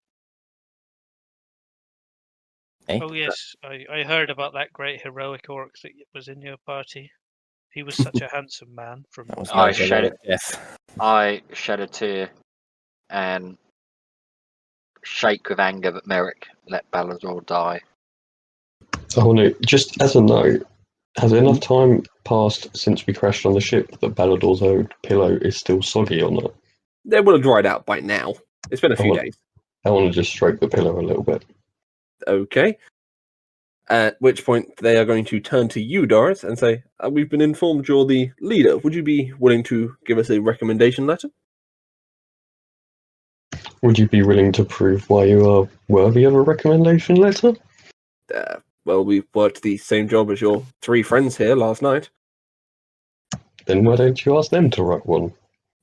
Eh? Oh yes, I heard about that great heroic orc that was in your party. He was such a handsome man. From That was I no shed heroic it. death. I shed a tear and shake with anger that Merrick let Ballador die. I want to, just as a note, has enough time passed since we crashed on the ship that Ballador's old pillow is still soggy or not? They would have dried out by now. It's been a few Oh. days. I want to just stroke the pillow a little bit. Okay. At which point they are going to turn to you, Doris, and say, "We've been informed you're the leader. Would you be willing to give us a recommendation letter?" Would you be willing to prove why you are worthy of a recommendation letter? Well, we worked the same job as your three friends here last night. Then why don't you ask them to write one?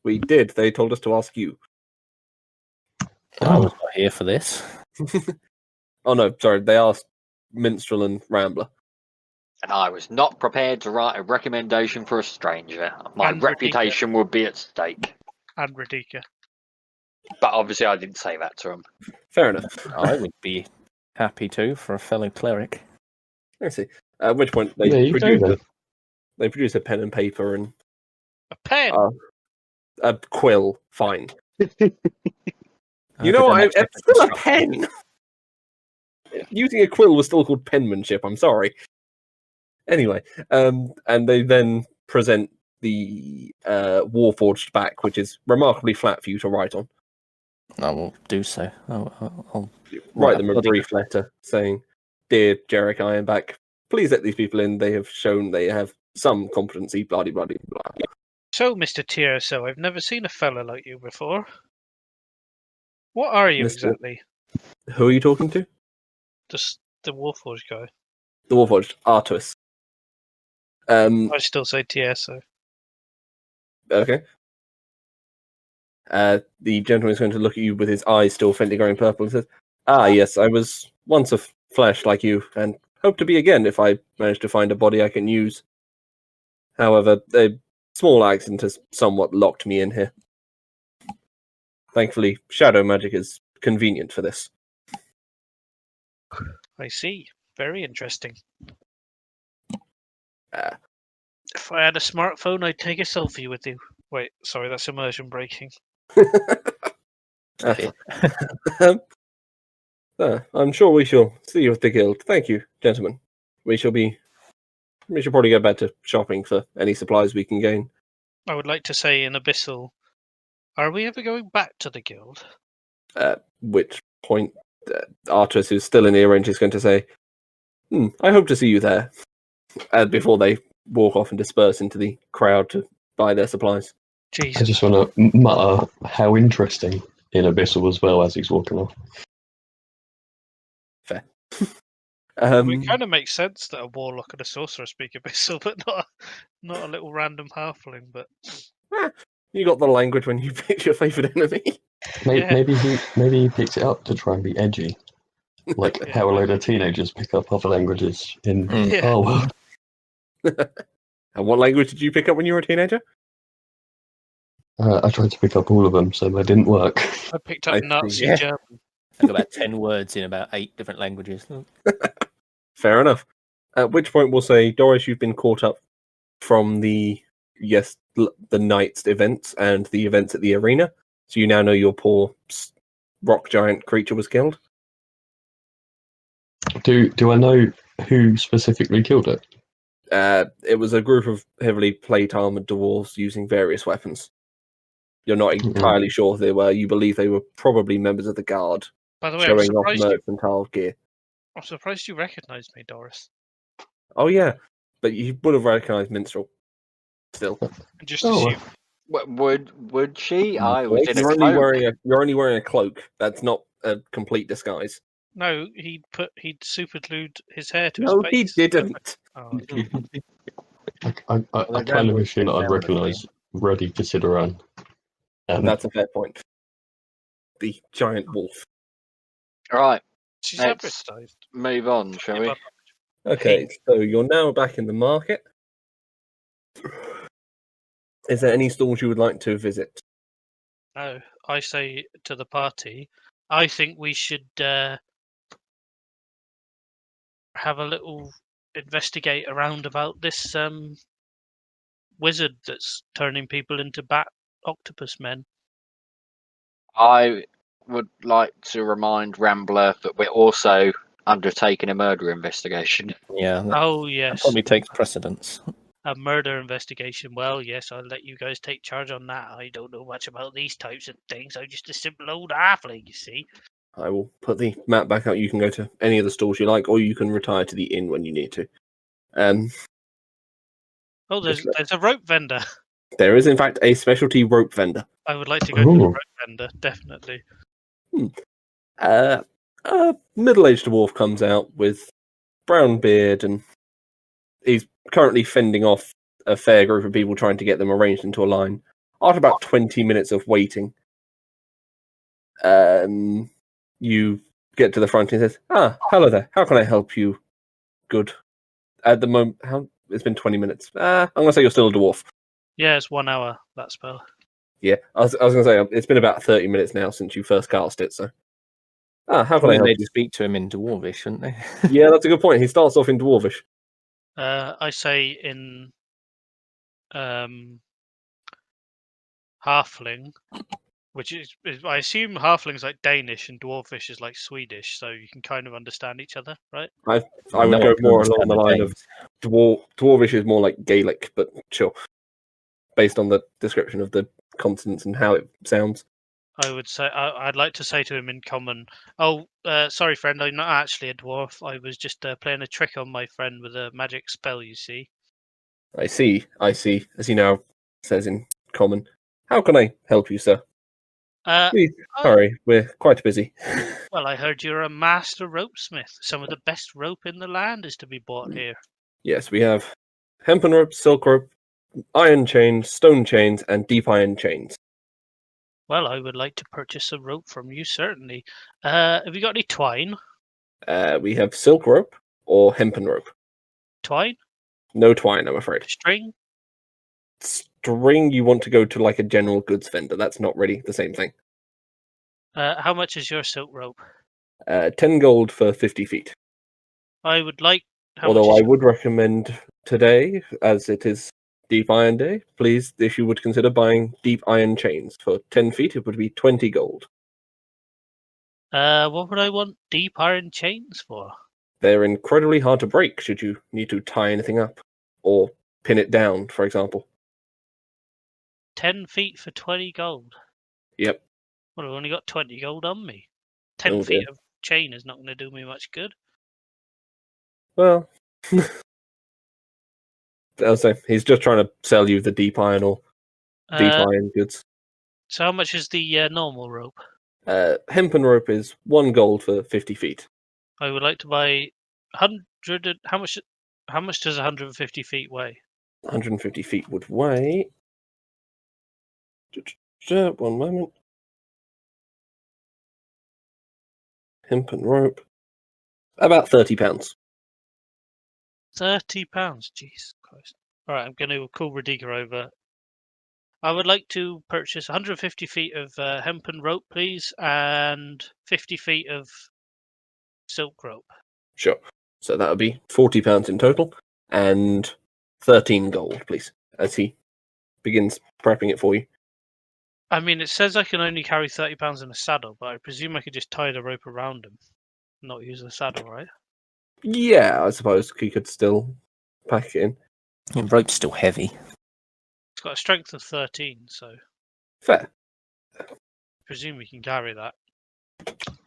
We did. They told us to ask you. I was not here for this. Oh no, sorry. They asked Minstrel and Rambler. And I was not prepared to write a recommendation for a stranger. My And reputation would be at stake. and Radika. But obviously I didn't say that to him. Fair enough. I would be happy to for a fellow cleric. I see. At which point There they you go, produce then. they produce a pen and paper and A pen. a quill. Fine. I You know, did an extra it's still a construction. pen. Using a quill was still called penmanship. I'm sorry. Anyway, and they then present the Warforged back, which is remarkably flat for you to write on. I will do so. I'll Write them a bloody- brief letter saying, "Dear Jarek Ironback, please let these people in. They have shown they have some competency." Blah blah blah blah. So, Mr. TSO, I've never seen a fella like you before. What are you Mr. exactly? Who are you talking to? Just the Warforged guy. The Warforged, Artus. I still say TSO. Okay. The gentleman is going to look at you with his eyes still faintly growing purple and says, "Ah, yes, I was once of flesh like you, and hope to be again if I manage to find a body I can use. However, a small accident has somewhat locked me in here. Thankfully, shadow magic is convenient for this." I see. Very interesting. Ah. If I had a smartphone, I'd take a selfie with you. Wait, sorry, that's immersion breaking. I'm sure we shall see you at the guild. Thank you, gentlemen. We should probably go back to shopping for any supplies we can gain. I would like to say in Abyssal, are we ever going back to the guild? At which point, Artus, who's still in ear range, is going to say, "I hope to see you there," before they walk off and disperse into the crowd to buy their supplies. I Jesus. just want to mutter how interesting in Abyssal as well as he's walking off. Fair. It kind of makes sense that a warlock and a sorcerer speak Abyssal, but not a little random halfling. But You got the language when you picked your favourite enemy. Maybe he picks it up to try and be edgy, like Yeah. how a load of teenagers pick up other languages in Mm. our world. And what language did you pick up when you were a teenager? I tried to pick up all of them, so they didn't work. I picked I up see, Nazi yeah. German. I've got about 10 words in about 8 different languages. Fair enough. At which point we'll say, Doris, you've been caught up from the night's events and the events at the arena. So you now know your poor rock giant creature was killed. Do I know who specifically killed it? It was a group of heavily plate armored dwarves using various weapons. You're not entirely sure who they were. You believe they were probably members of the guard, By the way, showing off mercantile gear. I'm surprised you recognised me, Doris. Oh yeah, but you would have recognised Minstrel. Still, And just Oh, assume. Would she? I was in a you're only cloak. wearing a cloak. That's not a complete disguise. No, he'd super glued his hair to No, his face. he didn't. Oh, I kind of assume that I'd recognise Ruddy Consideran. That's a fair point. The giant wolf. Right, she's Let's- advertised. move on, shall we? Okay, so you're now back in the market. Is there any stalls you would like to visit? No, I say to the party, I think we should have a little investigate around about this wizard that's turning people into bat octopus men. I would like to remind Rambler that we're also undertaking a murder investigation. Yeah, that Oh yes, probably takes precedence. a murder investigation. Well, yes, I'll let you guys take charge on that. I don't know much about these types of things. I'm just a simple old halfling, you see. I will put the map back out. You can go to any of the stalls you like, or you can retire to the inn when you need to. Oh, there's a rope vendor. There is, in fact, a specialty rope vendor. I would like to go to the Ooh. rope vendor, definitely. A middle-aged dwarf comes out with brown beard, and he's currently fending off a fair group of people trying to get them arranged into a line. After about 20 minutes of waiting, you get to the front and he says, hello there. How can I help you? Good. At the moment, it's been 20 minutes. I'm going to say you're still a dwarf. Yeah, it's 1 hour, that spell. Yeah, I was going to say, it's been about 30 minutes now since you first cast it, so... how can I Probably help they'd you? speak to him in Dwarvish, shouldn't they? Yeah, that's a good point. He starts off in Dwarvish. I say in Halfling, which is I assume Halfling's like Danish and Dwarfish is like Swedish, so you can kind of understand each other, right? I No would one go can more along understand the the line of Dwarvish is more like Gaelic, but sure. Based on the description of the consonants and how it sounds. I would say I'd like to say to him in common, "Oh, sorry, friend, I'm not actually a dwarf. I was just playing a trick on my friend with a magic spell. You see." I see. As he now says in common. How can I help you, sir? Please, hurry. We're quite busy. Well, I heard you're a master ropesmith. Some of the best rope in the land is to be bought here. Yes, we have hempen rope, silk rope, iron chains, stone chains, and deep iron chains. Well, I would like to purchase a rope from you, certainly. Have you got any twine? We have silk rope or hempen rope. Twine? No twine, I'm afraid. String? String, you want to go to like a general goods vendor. That's not really the same thing. How much is your silk rope? 10 gold for 50 feet. I would like... Although I would recommend today, as it is Deep Iron Day, please, if you would consider buying deep iron chains. For 10 feet, it would be 20 gold. What would I want deep iron chains for? They're incredibly hard to break should you need to tie anything up. Or pin it down, for example. 10 feet for 20 gold? Yep. Well, I've only got 20 gold on me. 10 Oh, feet dear. of chain is not going to do me much good. Well, I'll say he's just trying to sell you the deep iron or deep iron goods. So how much is the normal rope? Hempen rope is 1 gold for 50 feet. I would like to buy 100... How much does 150 feet weigh? 150 feet would weigh One moment. Hempen rope. About £30. £30. Jesus Christ. All right, I'm going to call Radiga over. I would like to purchase 150 feet of hempen rope, please, and 50 feet of silk rope. Sure. So that would be £40 in total, and 13 gold, please, as he begins prepping it for you. I mean, it says I can only carry £30 in a saddle, but I presume I could just tie the rope around him, not use the saddle, right? Yeah, I suppose he could still pack it in. The rope's still heavy. It's got a strength of 13, so Fair. I presume we can carry that.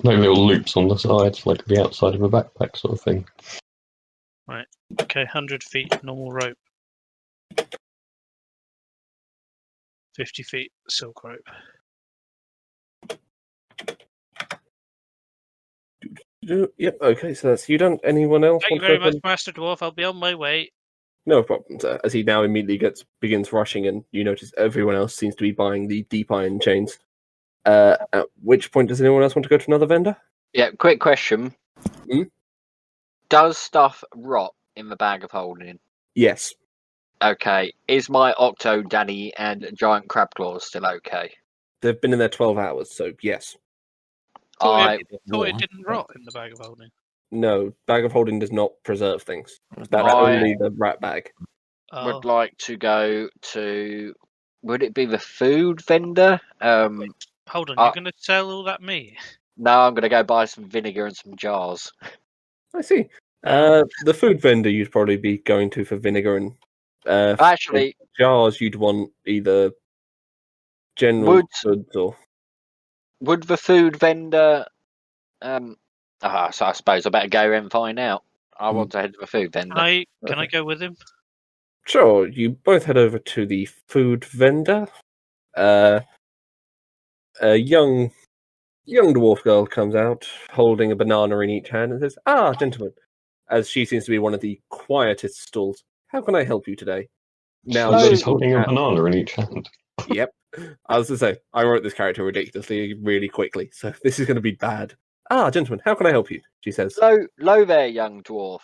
No little loops on the sides, like the outside of a backpack sort of thing. Okay, 100 feet normal rope. 50 feet silk rope. Yep, okay, so that's you done. Anyone else Thank you want to very open? much, Master Dwarf. I'll be on my way. No problem, sir. As he now immediately begins rushing, and you notice everyone else seems to be buying the deep iron chains. At which point does anyone else want to go to another vendor? Yeah, quick question. Hmm? Does stuff rot in the bag of holding? Yes. Okay. Is my Octo, Danny, and Giant Crab Claws still okay? They've been in there 12 hours, so yes. I Thought it didn't rot in the bag of holding. No, bag of holding does not preserve things. That's Right. only the rat bag. Oh, would like to go to. Would it be the food vendor? hold on, you're going to sell all that meat? No, I'm going to go buy some vinegar and some jars. I see. The food vendor you'd probably be going to for vinegar and Actually, jars. You'd want either general goods or would the food vendor? So I suppose I better go and find out. I want to head to the food vendor. Can I go with him? Sure. You both head over to the food vendor. A young dwarf girl comes out holding a banana in each hand and says, "Ah, gentlemen," as she seems to be one of the quietest stalls. "How can I help you today?" Now So she's looking holding a at- banana in each hand. Yep. I was to say, I wrote this character ridiculously, really quickly, so this is going to be bad. "Ah, gentlemen, how can I help you?" she says. Low there, young dwarf.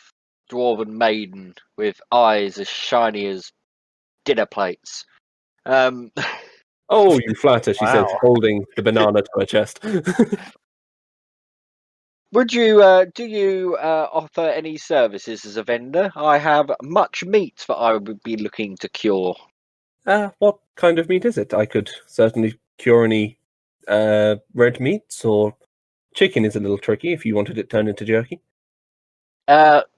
Dwarven maiden with eyes as shiny as dinner plates. "Oh, you flatter," she says, Wow. holding the banana to her chest. Would you do you offer any services as a vendor? I have much meat that I would be looking to cure. What kind of meat is it? I could certainly cure any red meats, or chicken is a little tricky if you wanted it turned into jerky.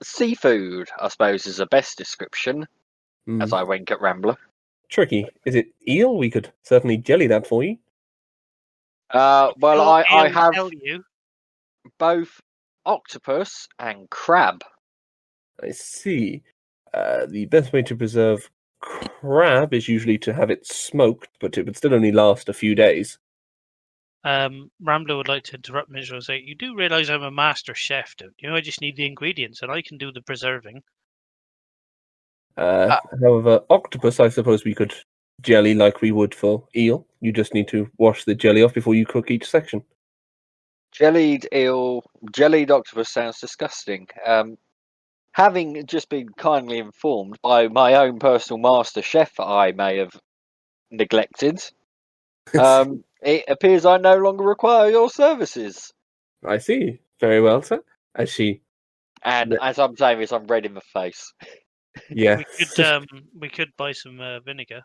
Seafood, I suppose, is the best description. As I wink at Rambler. Tricky. Is it eel? We could certainly jelly that for you. Well, I have tell you. both octopus and crab. I see. The best way to preserve crab is usually to have it smoked, but it would still only last a few days. Rambler would like to interrupt Mitchell and say, "You do realise I'm a master chef, don't you? I just need the ingredients, and I can do the preserving." However, octopus, I suppose we could jelly like we would for eel. You just need to wash the jelly off before you cook each section. Jellied octopus sounds disgusting. Having just been kindly informed by my own personal master chef that I may have neglected, it appears I no longer require your services. I see. Very well, sir. As she, And as I'm saying this, I'm red in the face. yeah, We could buy some vinegar.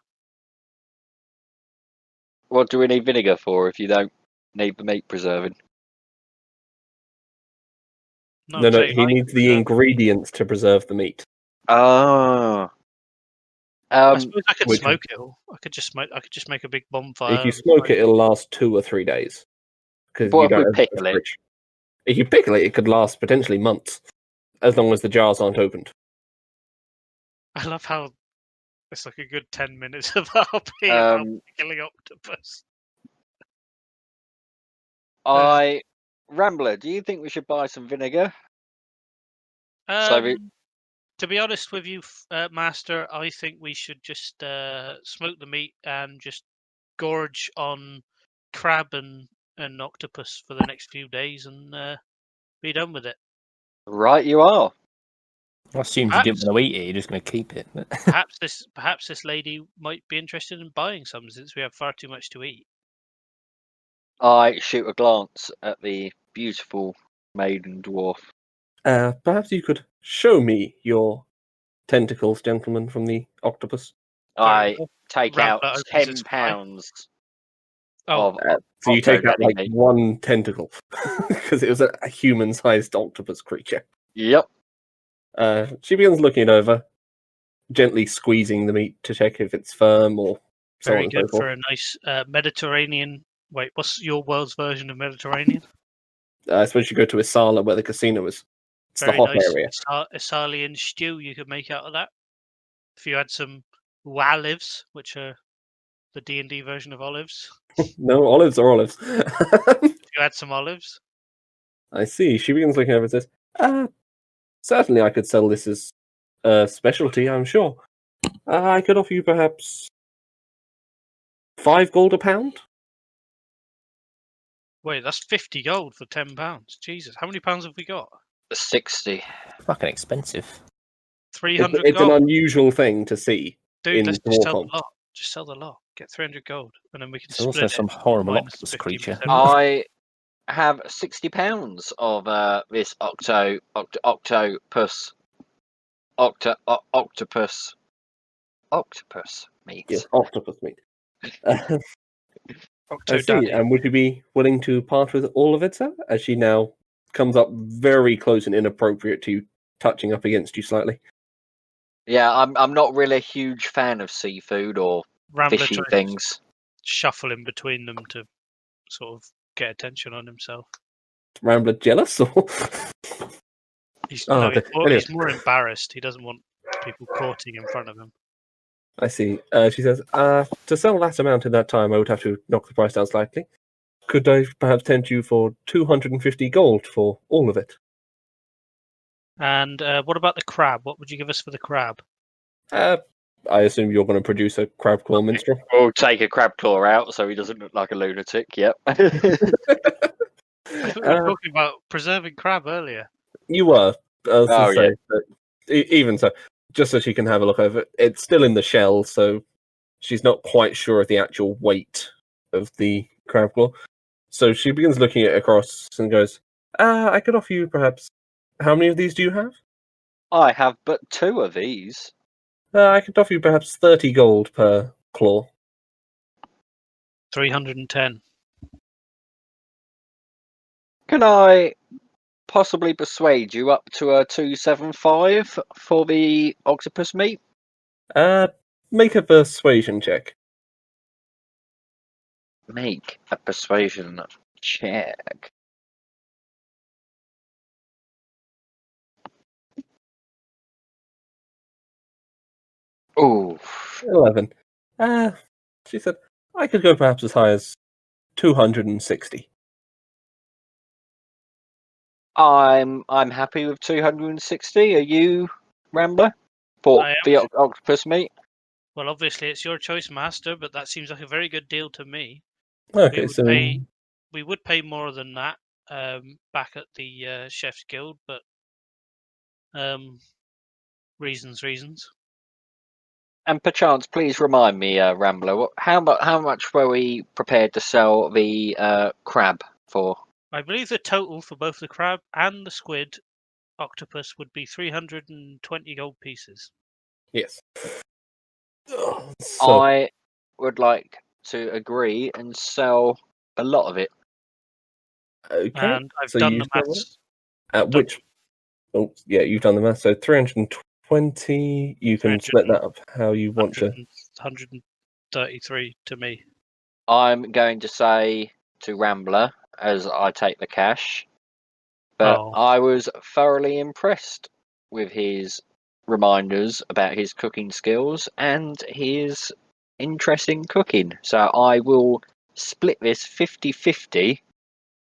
What do we need vinegar for if you don't need the meat preserving? no, he needs the ingredients to preserve the meat. Oh. I suppose I could which- smoke it all. I could just make a big bonfire. If you smoke it, it'll last 2 or 3 days. Because What you if don't we have pickle the it? fridge. If you pickle it, it could last potentially months, as long as the jars aren't opened. I love how it's like a good 10 minutes of RP about killing octopus. Rambler, do you think we should buy some vinegar? To be honest with you, Master, I think we should just smoke the meat and just gorge on crab and octopus for the next few days and be done with it. Right, you are. I assumed you didn't want to eat it. You're just going to keep it. Perhaps this lady might be interested in buying some since we have far too much to eat. I shoot a glance at the beautiful maiden dwarf. Perhaps you could show me your tentacles, gentlemen, from the octopus. I take Rambler out opens its £10 Oh, of So you take out like octo-ready meat. one tentacle because it was a human-sized octopus creature. Yep. She begins looking it over, gently squeezing the meat to check if it's firm or so very on and so good forth. for a nice Mediterranean. Wait, what's your world's version of Mediterranean? I suppose you go to Isala where the casino is. It's Very the hot nice area. Isalian stew you could make out of that. If you had some olives, which are the D&D version of olives. No, olives are olives. If you had some olives. I see. She begins looking over and says, certainly I could sell this as a specialty, I'm sure. I could offer you perhaps 5 gold a pound? Wait, that's 50 gold for £10. Jesus, how many pounds have we got? 60. Fucking expensive. 300 It's an gold. unusual thing to see. Dude, in let's just sell Dwarf the lot. Just sell the lot. Get 300 gold, and then we can There's split also it. some horrible minus octopus 50%. creature. I have £60 of this octopus meat. Yes, octopus meat. I Octo see. Daddy. And would you be willing to part with all of it, sir? As she now comes up very close and inappropriate to you, touching up against you slightly. Yeah, I'm not really a huge fan of seafood or Rambler fishy tries to things. shuffle in between them to sort of get attention on himself. Rambler jealous? Or He's, Oh, no, okay. he's, more, Anyway. he's more embarrassed. He doesn't want people courting in front of him. I see. She says, to sell that amount in that time, I would have to knock the price down slightly. Could I perhaps tempt you for 250 gold for all of it? And what about the crab? What would you give us for the crab? I assume you're going to produce a crab claw minstrel. We'll take a crab claw out so he doesn't look like a lunatic. Yep. I thought we were talking about preserving crab earlier. You were. I was Oh, to say, but even so, just so she can have a look over it. It's still in the shell, so she's not quite sure of the actual weight of the crab claw. So she begins looking it across and goes, I could offer you perhaps... How many of these do you have? I have but 2 of these. I could offer you perhaps 30 gold per claw. 310. Can I possibly persuade you up to a 275 for the octopus meat? Make a persuasion check. Make a persuasion check. Ooh. 11. She said, I could go perhaps as high as 260. I'm happy with 260. Are you, Rambler? For I am. the octopus meat? Well, obviously it's your choice, Master, but that seems like a very good deal to me. Okay, would so... We would pay more than that back at the Chef's Guild, but reasons. And perchance, please remind me, Rambler, how much were we prepared to sell the crab for? I believe the total for both the crab and the squid octopus would be 320 gold pieces. Yes. So, I would like to agree and sell a lot of it. okay. And I've so done you the sell maths. At which... Oh, yeah, you've done the math. So 320, you can split that up how you want to. 133 to me. I'm going to say to Rambler as I take the cash, but I was thoroughly impressed with his reminders about his cooking skills and his interest in cooking. So I will split this 50-50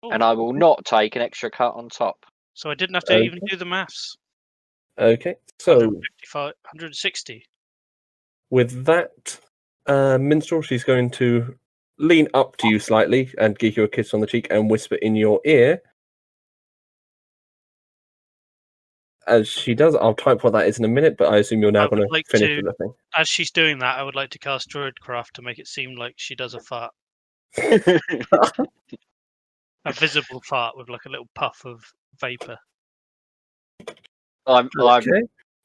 and I will not take an extra cut on top. So I didn't have to even do the maths. Okay, so 160. with that minstrel, she's going to lean up to you slightly and give you a kiss on the cheek and whisper in your ear. As she does, I'll type what that is in a minute, but I assume you're now I would going to like finish to- with the thing. As she's doing that, I would like to cast Druidcraft to make it seem like she does a fart. A visible fart with like a little puff of vapor.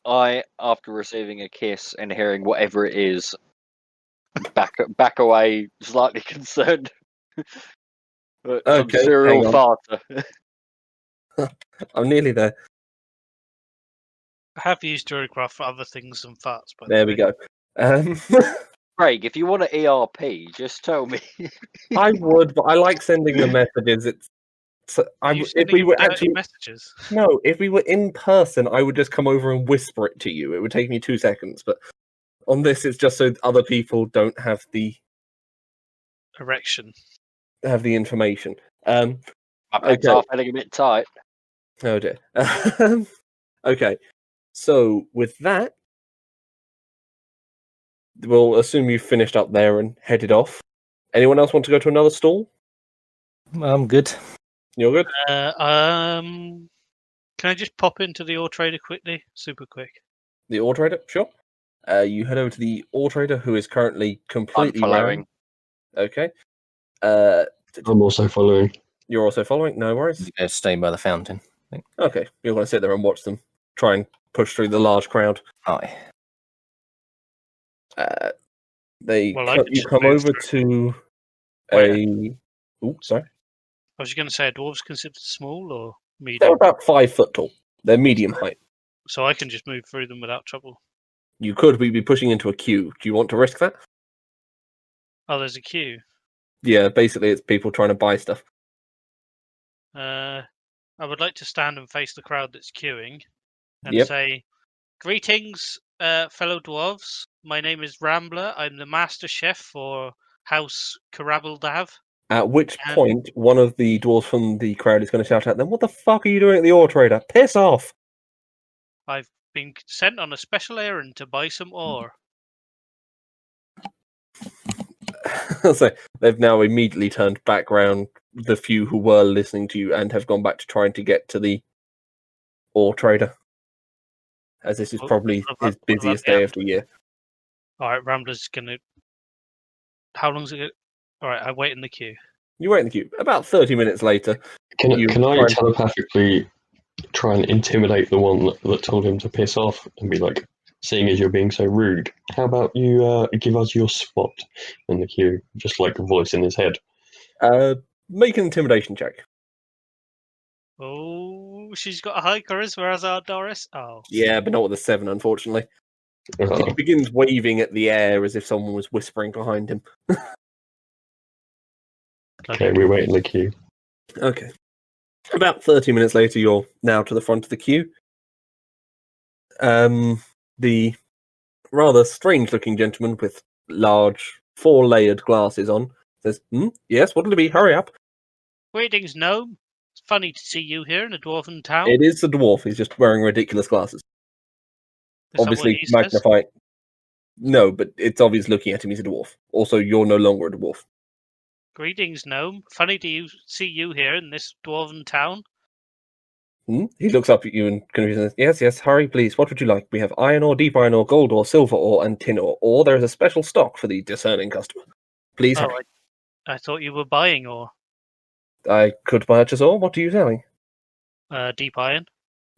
I, after receiving a kiss and hearing whatever it is, back away, slightly concerned. But some Okay, serial hang farter. I'm nearly there. I have used Druidcraft for other things than farts. By the There way. we go. Craig, if you want an ERP, just tell me. I would, but I like sending the messages. If we were actually messages. No, if we were in person, I would just come over and whisper it to you. It would take me 2 seconds, but on this, it's just so other people don't have the Erection. information. My pants are feeling a bit tight. Oh dear. Okay, so with that, we'll assume you've finished up there and headed off. Anyone else want to go to another stall? I'm good. You're good? Can I just pop into the ore trader quickly? Super quick. The ore trader? Sure. You head over to the ore trader, who is currently I'm completely following. round. Okay. I'm also following. You're also following? No worries. You go stay by the fountain. Okay, you're going to sit there and watch them try and push through the large crowd. Aye. Well, I could you just come move over through. to Where? a. Oh, sorry. I was going to say, are dwarves considered small or They're medium? about 5 foot tall. They're medium height. So I can just move through them without trouble. You could be pushing into a queue. Do you want to risk that? Oh, there's a queue. Yeah, basically it's people trying to buy stuff. I would like to stand and face the crowd that's queuing and Yep. say, "Greetings, fellow dwarves. My name is Rambler. I'm the master chef for House Karabaldav. At which point, one of the dwarves from the crowd is going to shout at them, "What the fuck are you doing at the ore trader? Piss off!" I've been sent on a special errand to buy some ore." So they've now immediately turned back round, the few who were listening to you, and have gone back to trying to get to the ore trader. As this is probably What about his busiest the day of the year. All right, Rambler's gonna. How long's it? All right, I wait in the queue. You wait in the queue. About 30 minutes later, Can You I try and- telepathically try and intimidate the one that told him to piss off and be like, seeing as you're being so rude, how about you give us your spot in the queue? Just like a voice in his head. make an intimidation check. Oh, she's got a high charisma as our Doris. Oh, Yeah, but not with a 7, unfortunately. Oh, He begins waving at the air as if someone was whispering behind him. okay, we wait in the queue. Okay. About 30 minutes later, you're now to the front of the queue. The rather strange-looking gentleman with large, 4-layered glasses on says, "Yes, what'll it be? Hurry up." Greetings, gnome. It's funny to see you here in a dwarven town. It is the dwarf. He's just wearing ridiculous glasses. Is that what Obviously, he says? magnify. No, but it's obvious looking at him, he's a dwarf. Also, you're no longer a dwarf. Greetings, gnome. Funny to see you here in this dwarven town. He looks up at you and says, yes, hurry, please. What would you like? We have iron ore, deep iron ore, gold ore, silver ore, and tin ore. Or there is a special stock for the discerning customer. Please Oh, hurry. I thought you were buying ore. I could purchase ore. What are you selling? Deep iron.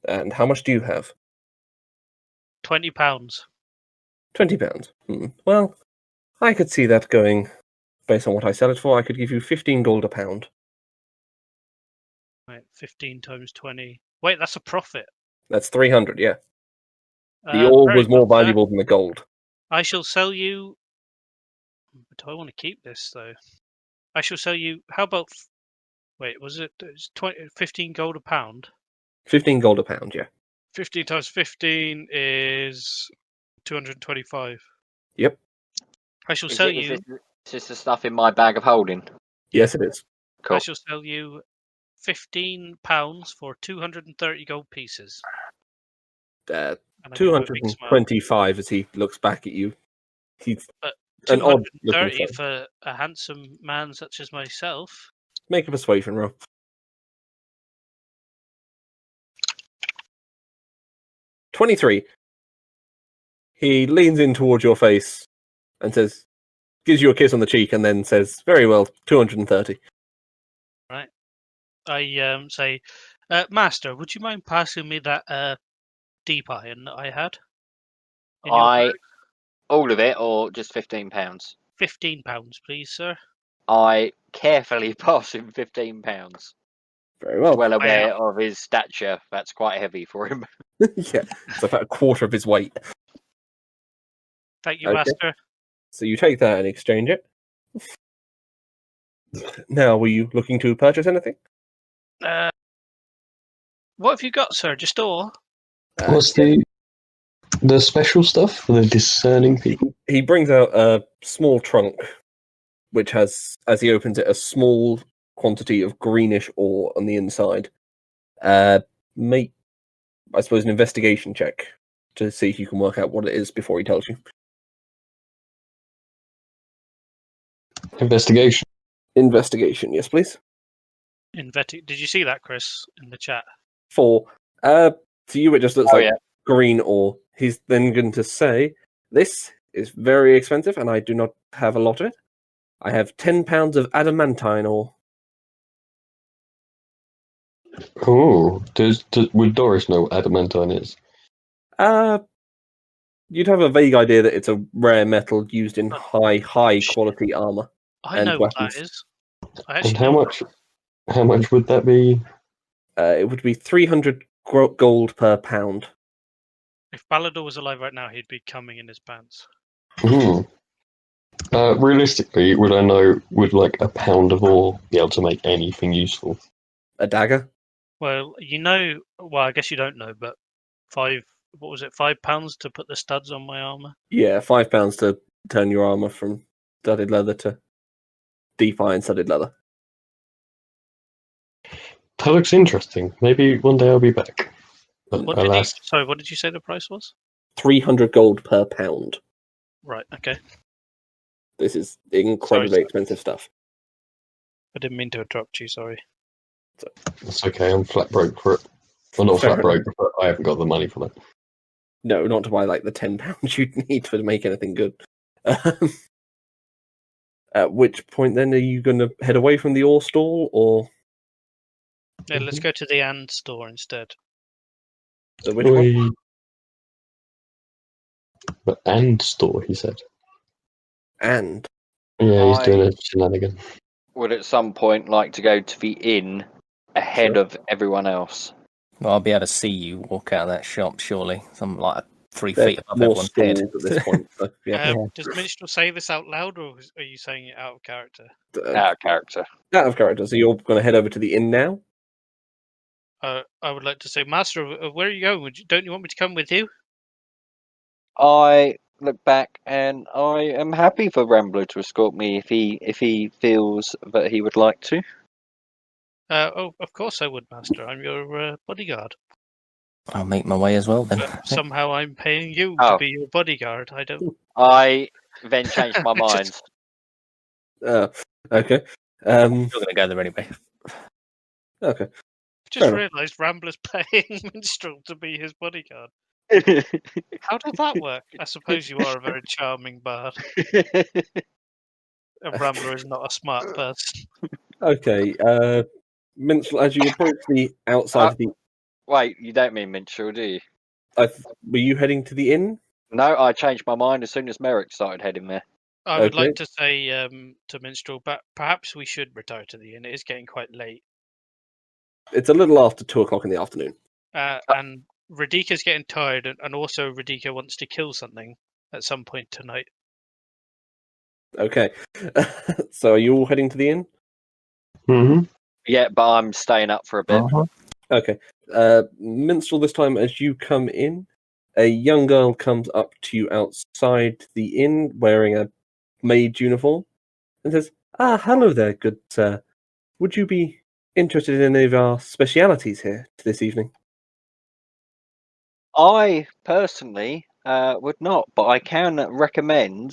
And how much do you have? £20. £20. Well, I could see that going, based on what I sell it for. I could give you 15 gold a pound. Right, 15 times 20. Wait, that's a profit. That's 300, yeah. The ore very was more well, sir. valuable than the gold. I shall sell you. Do I want to keep this though? I shall sell you. How about? Wait, was it 15 gold a pound? 15 gold a pound, yeah. 15 times 15 is 225. Yep. I shall sell you. Is this the stuff in my bag of holding? Yes, it is. Cool. I shall sell you £15 for 230 gold pieces. And I can put a big smile. 225 as he looks back at you. He's an odd looking 230 fellow. for a handsome man such as myself. Make a persuasion roll. 23. He leans in towards your face and gives you a kiss on the cheek, and then says, "Very well, 230." I say, Master, would you mind passing me that deep iron that I had? In your bag? All of it, or just £15? £15, please, sir. I carefully pass him £15. Very well. Well aware of his stature, that's quite heavy for him. Yeah, it's about a quarter of his weight. Thank you, Okay. Master. So you take that and exchange it. Now, were you looking to purchase anything? What have you got, sir? Just all? What's the special stuff for the discerning people? He brings out a small trunk, which has, as he opens it, a small quantity of greenish ore on the inside. Make, I suppose, an investigation check to see if you can work out what it is before he tells you. Investigation. Investigation, yes, please. Did you see that, Chris, in the chat? 4. To you, it just looks like yeah. green ore. He's then going to say, "This is very expensive, and I do not have a lot of it. I have 10 pounds of adamantine ore." Oh, would Doris know what adamantine is? You'd have a vague idea that it's a rare metal used in high quality armor. I And know what weapons. that is. And how much would that be? It would be 300 gold per pound. If Ballador was alive right now, he'd be coming in his pants. Realistically, would like a pound of ore be able to make anything useful? A dagger? Well, I guess you don't know, but £5 to put the studs on my armor? Yeah, 5 pounds to turn your armor from studded leather to deep iron studded leather. That looks interesting. Maybe one day I'll be back. What did you say the price was? 300 gold per pound. Right, okay. This is incredibly expensive stuff. I didn't mean to interrupt you, sorry. It's okay, I'm flat broke for it. Well, not Fair flat broke, but I haven't got the money for that. No, not to buy like the 10 pounds you'd need to make anything good. At which point then are you going to head away from the ore stall, or? Yeah, let's go to the AND store instead. So which one? The AND store, he said. And? Yeah, he's doing a shenanigan. Would at some point like to go to the inn ahead of everyone else. Well, I'll be able to see you walk out of that shop, surely. Some like 3 They're feet above more everyone's head. stalls at this point. So, yeah. Does Minstrel say this out loud, or are you saying it out of character? Out of character. Out of character. So you're going to head over to the inn now? I would like to say, Master, where are you going? Don't you want me to come with you? I look back and I am happy for Rambler to escort me if he feels that he would like to. Of course I would, Master. I'm your bodyguard. I'll make my way as well then. But somehow I'm paying you to be your bodyguard. I then changed my mind. Okay. I'm going to go there anyway. Okay. Just realised Rambler's paying Minstrel to be his bodyguard. How does that work? I suppose you are a very charming bard. And Rambler is not a smart person. Okay. Minstrel, as you approach the outside of the... Wait, you don't mean Minstrel, do you? Were you heading to the inn? No, I changed my mind as soon as Merrick started heading there. I would like to say to Minstrel, but perhaps we should retire to the inn. It is getting quite late. It's a little after 2:00 in the afternoon. And Radika's getting tired, and also Radika wants to kill something at some point tonight. Okay. So are you all heading to the inn? Mm-hmm. Yeah, but I'm staying up for a bit. Okay. Minstrel, this time as you come in, a young girl comes up to you outside the inn wearing a maid's uniform and says, hello there, good sir. Would you be interested in any of our specialities here this evening? I personally would not, but I can recommend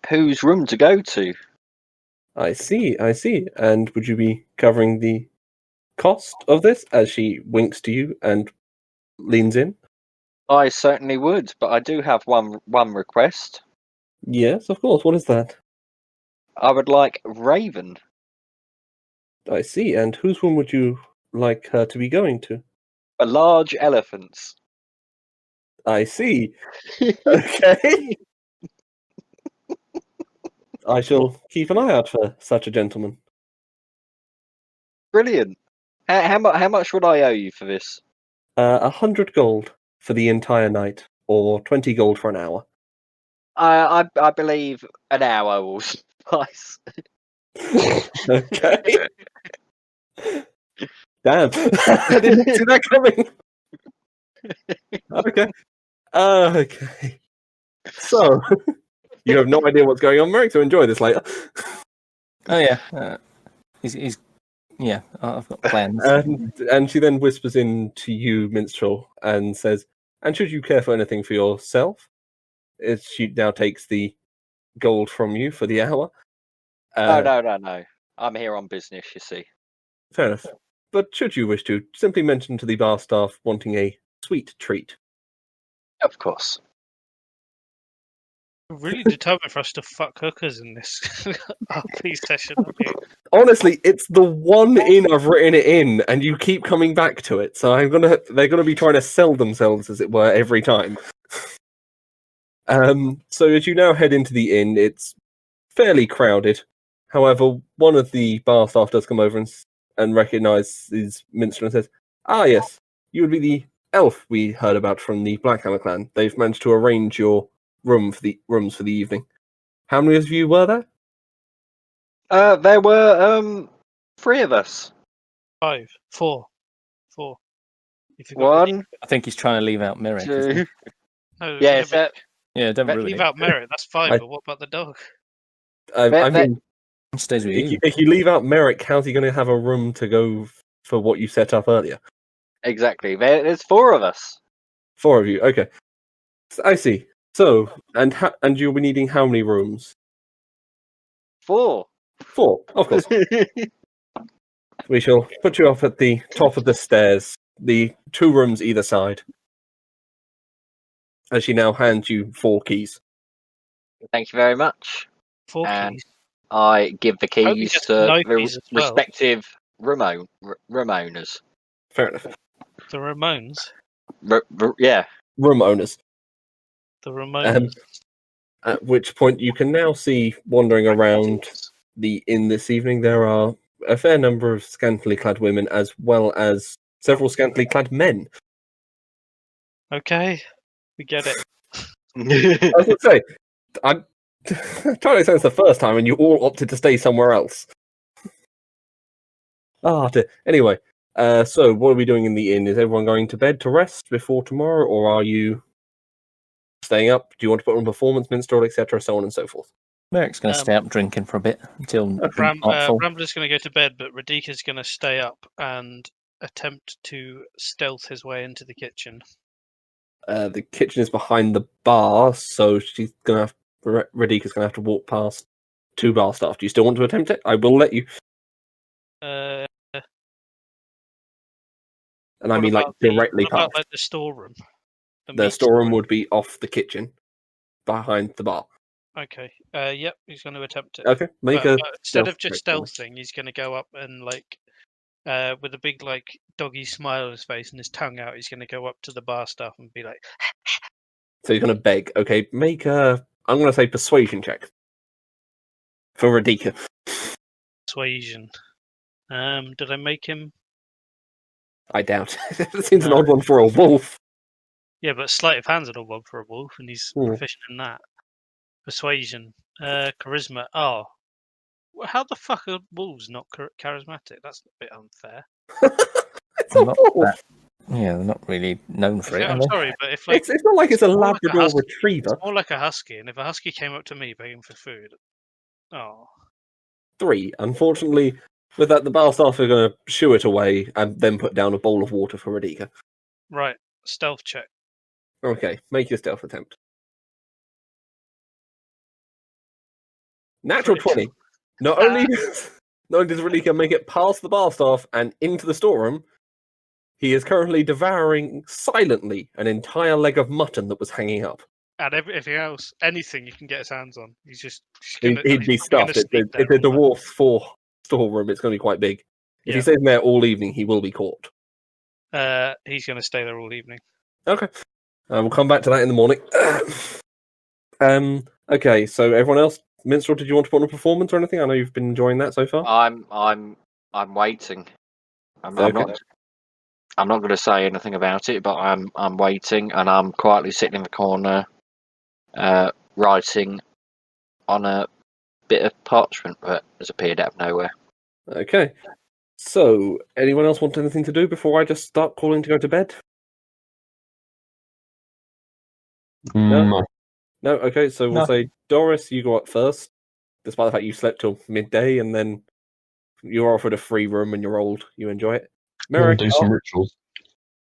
whose room to go to. I see. And would you be covering the cost of this as she winks to you and leans in? I certainly would, but I do have one request. Yes, of course. What is that? I would like Raven. I see. And whose room would you like her to be going to? A large elephants. I see. Okay. I shall keep an eye out for such a gentleman. Brilliant. How much would I owe you for this? 100 gold for the entire night, or 20 gold for an hour. I believe an hour will suffice. Okay. Damn. I didn't see that coming. Okay. Okay. So, you have no idea what's going on, Merrick, so enjoy this later. Oh yeah, he's yeah. I've got plans. And she then whispers in to you, Minstrel, and says, and should you care for anything for yourself, she now takes the gold from you for the hour. No. I'm here on business, you see. Fair enough. But should you wish to, simply mention to the bar staff wanting a sweet treat. Of course. Really determined for us to fuck hookers in this RP session. Honestly, it's the one in I've written it in, and you keep coming back to it. So they're gonna be trying to sell themselves, as it were, every time. So as you now head into the inn, it's fairly crowded. However, one of the bar staff does come over and recognizes Minstrel and says, "Ah, yes, you would be the elf we heard about from the Blackhammer clan. They've managed to arrange your rooms for the evening. How many of you were there?" There were 3 of us. 5, 4. If you've got One, I think he's trying to leave out Merrick. 2. no, Yeah, but Yeah, don't ruin leave it. out Merit. That's fine. I- But what about the dog? I mean, He stays with you. if you leave out Merrick, how's he going to have a room to go for what you set up earlier? exactly. There's 4 of us. 4 of you, okay. I see. So, and you'll be needing how many rooms? 4. 4, of course. We shall put you up at the top of the stairs, the 2 rooms either side. As she now hands you 4 keys. Thank you very much. 4 And- keys. I give the Hope you keys get to no the keys as well. respective room owners. Fair enough. The Ramones. Yeah. Room owners. The Ramones. At which point you can now see wandering around the inn this evening, there are a fair number of scantily clad women as well as several scantily clad men. Okay, we get it. I was going to say, I'm trying to sense the first time and you all opted to stay somewhere else. Anyway, so what are we doing in the inn? Is everyone going to bed to rest before tomorrow, or are you staying up? Do you want to put on performance, minstrel, etc., so on and so forth? Merrick's going to stay up drinking for a bit until nightfall. Rambler's going to go to bed, but Radika's going to stay up and attempt to stealth his way into the kitchen. The kitchen is behind the bar, so she's gonna have Radika's gonna have to walk past 2 bar staff. Do you still want to attempt it? I will let you. Uh, And I what mean, like, about the- directly what about, past. like, the storeroom? The meat storeroom would be off the kitchen, behind the bar. Okay. Yep, he's going to attempt it. Okay, make But a instead stealth of just check for me. stealthing, he's going to go up and with a big doggy smile on his face and his tongue out, he's going to go up to the bar staff and be like, So you're gonna beg. Okay, make a. I'm gonna say persuasion check for Radika. "Persuasion." Did I make him? I doubt. It seems an odd one for a wolf. Yeah, but sleight of hand's an odd one for a wolf, and he's proficient in that. Persuasion, charisma. Oh, how the fuck are wolves not charismatic? That's a bit unfair. It's a Not wolf. that- Yeah, they're not really known for it. I'm are they? sorry, but if It's not like it's a more like a Labrador husky. Retriever. It's more like a husky, and if a husky came up to me begging for food, 3. Unfortunately, with that, the bar staff are going to shoo it away and then put down a bowl of water for Radika. right, stealth check. Okay, make your stealth attempt. Natural Crit. 20. Not only does Ralika make it past the bar staff and into the storeroom, he is currently devouring silently an entire leg of mutton that was hanging up. And everything else, anything you can get his hands on. He's just He'd be probably stuffed. It's sneak a there all night. dwarf for storeroom. It's going to be quite big. If he Yeah. stays in there all evening, he will be caught. He's going to stay there all evening. Okay. We'll come back to that in the morning. Okay, so everyone else, Minstrel, did you want to put on a performance or anything? I know you've been enjoying that so far. I'm waiting. I'm not going to say anything about it, but I'm waiting, and I'm quietly sitting in the corner, writing on a bit of parchment that has appeared out of nowhere. Okay. So, anyone else want anything to do before I just start calling to go to bed? No. No? Okay, so we'll No. say, Doris, you go up first, despite the fact you slept till midday, and then you're offered a free room and you're old. You enjoy it. I'm gonna Merrick, do some rituals.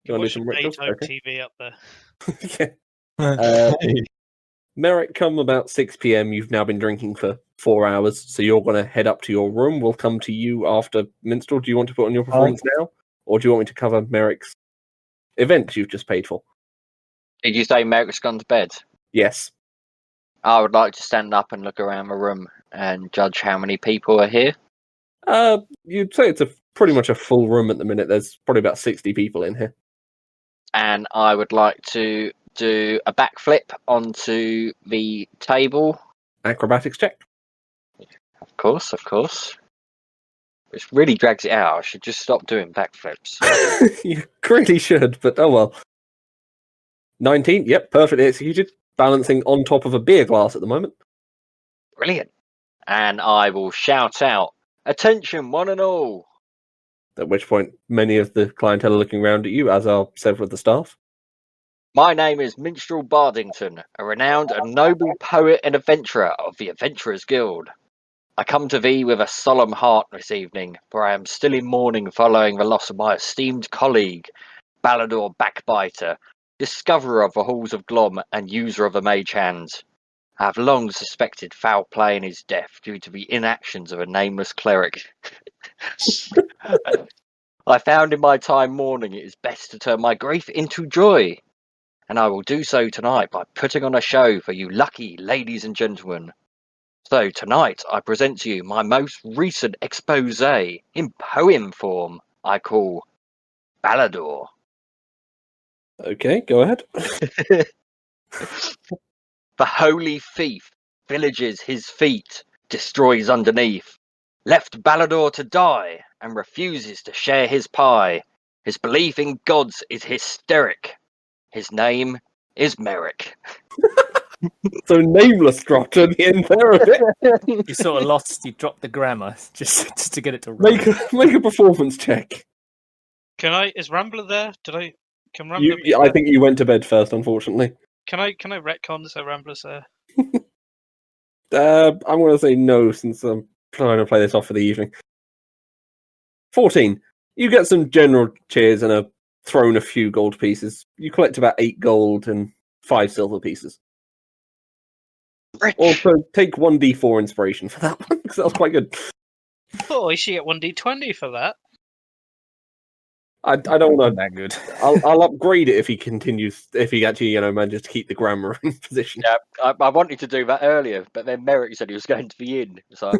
you want to do Watch some some rituals? daytime Okay. TV up there. Yeah. Hey, Merrick, come about 6 p.m. You've now been drinking for 4 hours, so you're going to head up to your room. We'll come to you after Minstrel. Do you want to put on your performance now? Or do you want me to cover Merrick's event you've just paid for? Did you say Merrick's gone to bed? Yes. I would like to stand up and look around the room and judge how many people are here. You'd say it's pretty much a full room at the minute. There's probably about 60 people in here. And I would like to do a backflip onto the table. Acrobatics check. Of course. Which really drags it out. I should just stop doing backflips. You really should, but oh well. 19, yep, perfectly executed. Balancing on top of a beer glass at the moment. Brilliant. And I will shout out, "Attention, one and all! At which point, many of the clientele are looking around at you, as are several of the staff. My name is Minstrel Bardington, a renowned and noble poet and adventurer of the Adventurers Guild. I come to thee with a solemn heart this evening, for I am still in mourning following the loss of my esteemed colleague, Balador Backbiter, discoverer of the halls of Glom and user of the mage hand. I have long suspected foul play in his death due to the inactions of a nameless cleric. I found in my time mourning it is best to turn my grief into joy, and I will do so tonight by putting on a show for you lucky ladies and gentlemen. So tonight I present to you my most recent expose in poem form I call Balador. Okay, go ahead. The holy thief villages his feet, destroys underneath, left Balador to die and refuses to share his pie. His belief in gods is hysteric. His name is Merrick. So nameless dropped at the end there of it. You sort of lost. You dropped the grammar just to get it to rhyme. Make a performance check. Is Rambler there? Can Rambler I think you went to bed first, unfortunately. Can I retcon so Rambler's there? I'm going to say no, since I'm trying to play this off for the evening. 14. You get some general cheers and thrown a few gold pieces. You collect about 8 gold and 5 silver pieces. Rich. Also, take 1d4 inspiration for that one, because that was quite good. Oh, you should get 1d20 for that. I don't want to. that good. I'll upgrade it if he actually manages to keep the grammar in position. Yeah, I wanted to do that earlier, but then Merrick said he was going to be in. So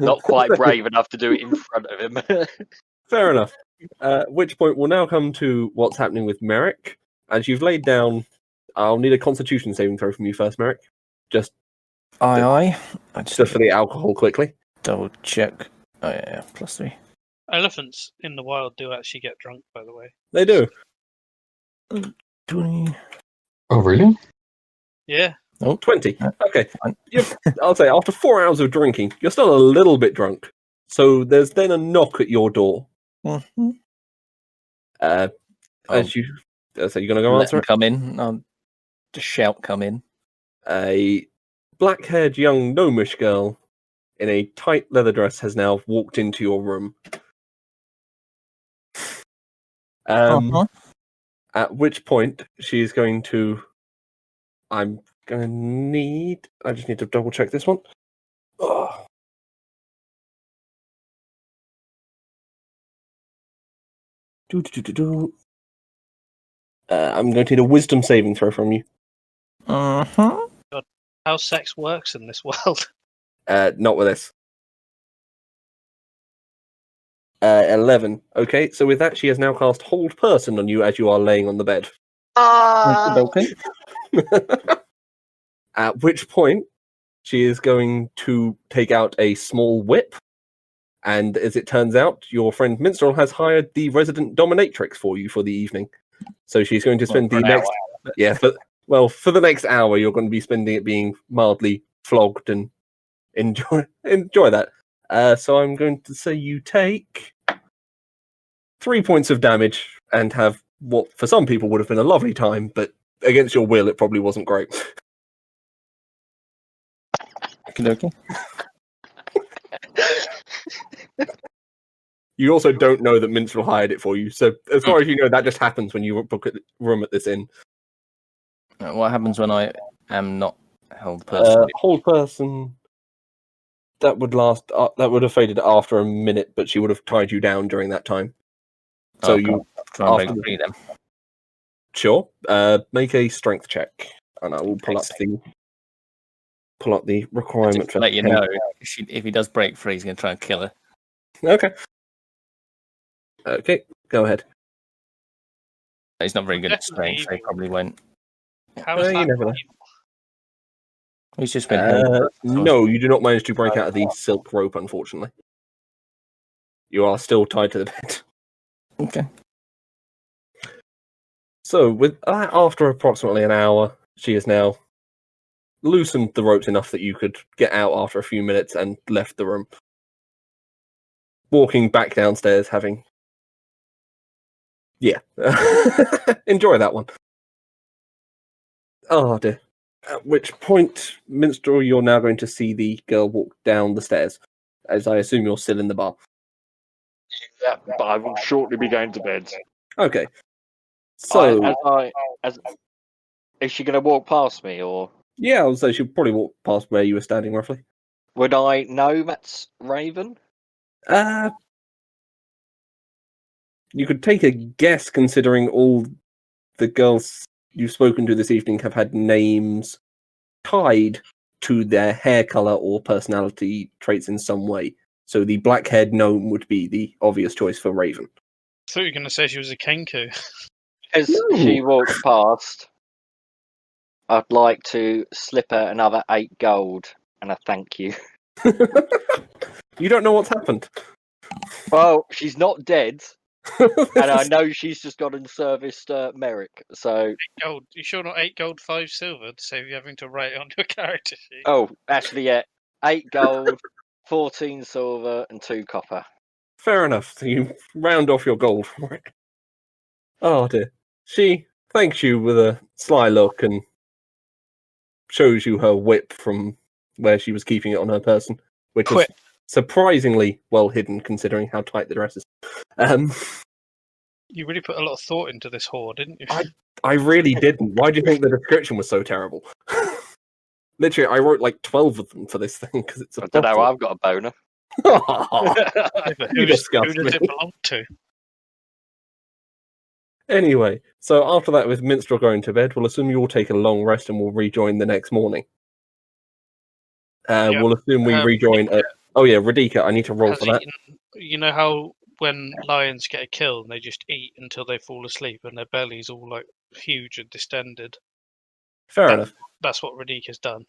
not quite brave enough to do it in front of him. Fair enough. At which point we'll now come to what's happening with Merrick. As you've laid down, I'll need a Constitution saving throw from you first, Merrick. Just Aye. I just for the alcohol quickly. double check. Oh yeah, +3. Elephants in the wild do actually get drunk, by the way. They do. 20. Oh, really? Yeah. 20. Okay. Fine. I'll say after 4 hours of drinking, you're still a little bit drunk. So there's then a knock at your door. Mm-hmm. As you, so you're gonna go Let answer them it. come in. I'll just shout, "Come in!" A black-haired young gnomish girl in a tight leather dress has now walked into your room. At which point she's going to. I just need to double check this one. Oh. Do. I'm going to need a wisdom saving throw from you. Uh-huh. How sex works in this world. Not with this. 11. Okay, so with that, she has now cast Hold Person on you as you are laying on the bed. Okay. At which point, she is going to take out a small whip. And as it turns out, your friend Minstrel has hired the resident dominatrix for you for the evening. So she's going to spend for the an next... hour. Yeah, for the next hour, you're going to be spending it being mildly flogged and enjoy that. So I'm going to say you take 3 points of damage and have what for some people would have been a lovely time, but against your will, it probably wasn't great. Okay. You also don't know that Minstrel hired it for you, so as far as you know, that just happens when you book a room at this inn. What happens when I am not held person? Hold person. That would last. That would have faded after a minute, but she would have tied you down during that time. So you try and after break free them. Sure. Make a strength check, and I will pull up the requirement Just for. let you know if he does break free, he's going to try and kill her. Okay. Okay. Go ahead. He's not very good at strength, so he probably won't. How is You that? never know. He's just been held. No, you do not manage to break out of the silk rope, unfortunately. You are still tied to the bed. Okay. So, with after approximately an hour, she has now loosened the ropes enough that you could get out after a few minutes and left the room. Walking back downstairs, having... Yeah. Enjoy that one. Oh, dear. At which point, Minstrel, you're now going to see the girl walk down the stairs, as I assume you're still in the bar. Yeah, but I will shortly be going to bed. Okay. So, Is she going to walk past me, or yeah, I would say she'll probably walk past where you were standing, roughly. would I know that's Raven? You could take a guess, considering all the girls you've spoken to this evening have had names tied to their hair color or personality traits in some way. So the black-haired gnome would be the obvious choice for Raven. I thought you were going to say she was a Kenku. As she walks past, I'd like to slip her another 8 gold and a thank you. You don't know what's happened. Well, she's not dead, and I know she's just gone and serviced Merrick. So, Gold. You sure not 8 gold, 5 silver to save you having to write it on your character sheet? oh, actually, yeah, 8 gold, 14 silver, and 2 copper. Fair enough. So you round off your gold for it. Oh dear. She thanks you with a sly look and shows you her whip from where she was keeping it on her person, which is surprisingly well hidden considering how tight the dress is. You really put a lot of thought into this whore, didn't you? I really didn't. Why do you think the description was so terrible? Literally, I wrote like 12 of them for this thing because it's a I don't know, I've got a boner. You disgust Who does me. it belong to? Anyway, so after that, with Minstrel going to bed, we'll assume you will take a long rest and we'll rejoin the next morning. We'll assume we rejoin at... Oh yeah, Radika, I need to roll for that. You know how when lions get a kill and they just eat until they fall asleep and their belly's all like huge and distended? Fair enough. That's what Radika's done.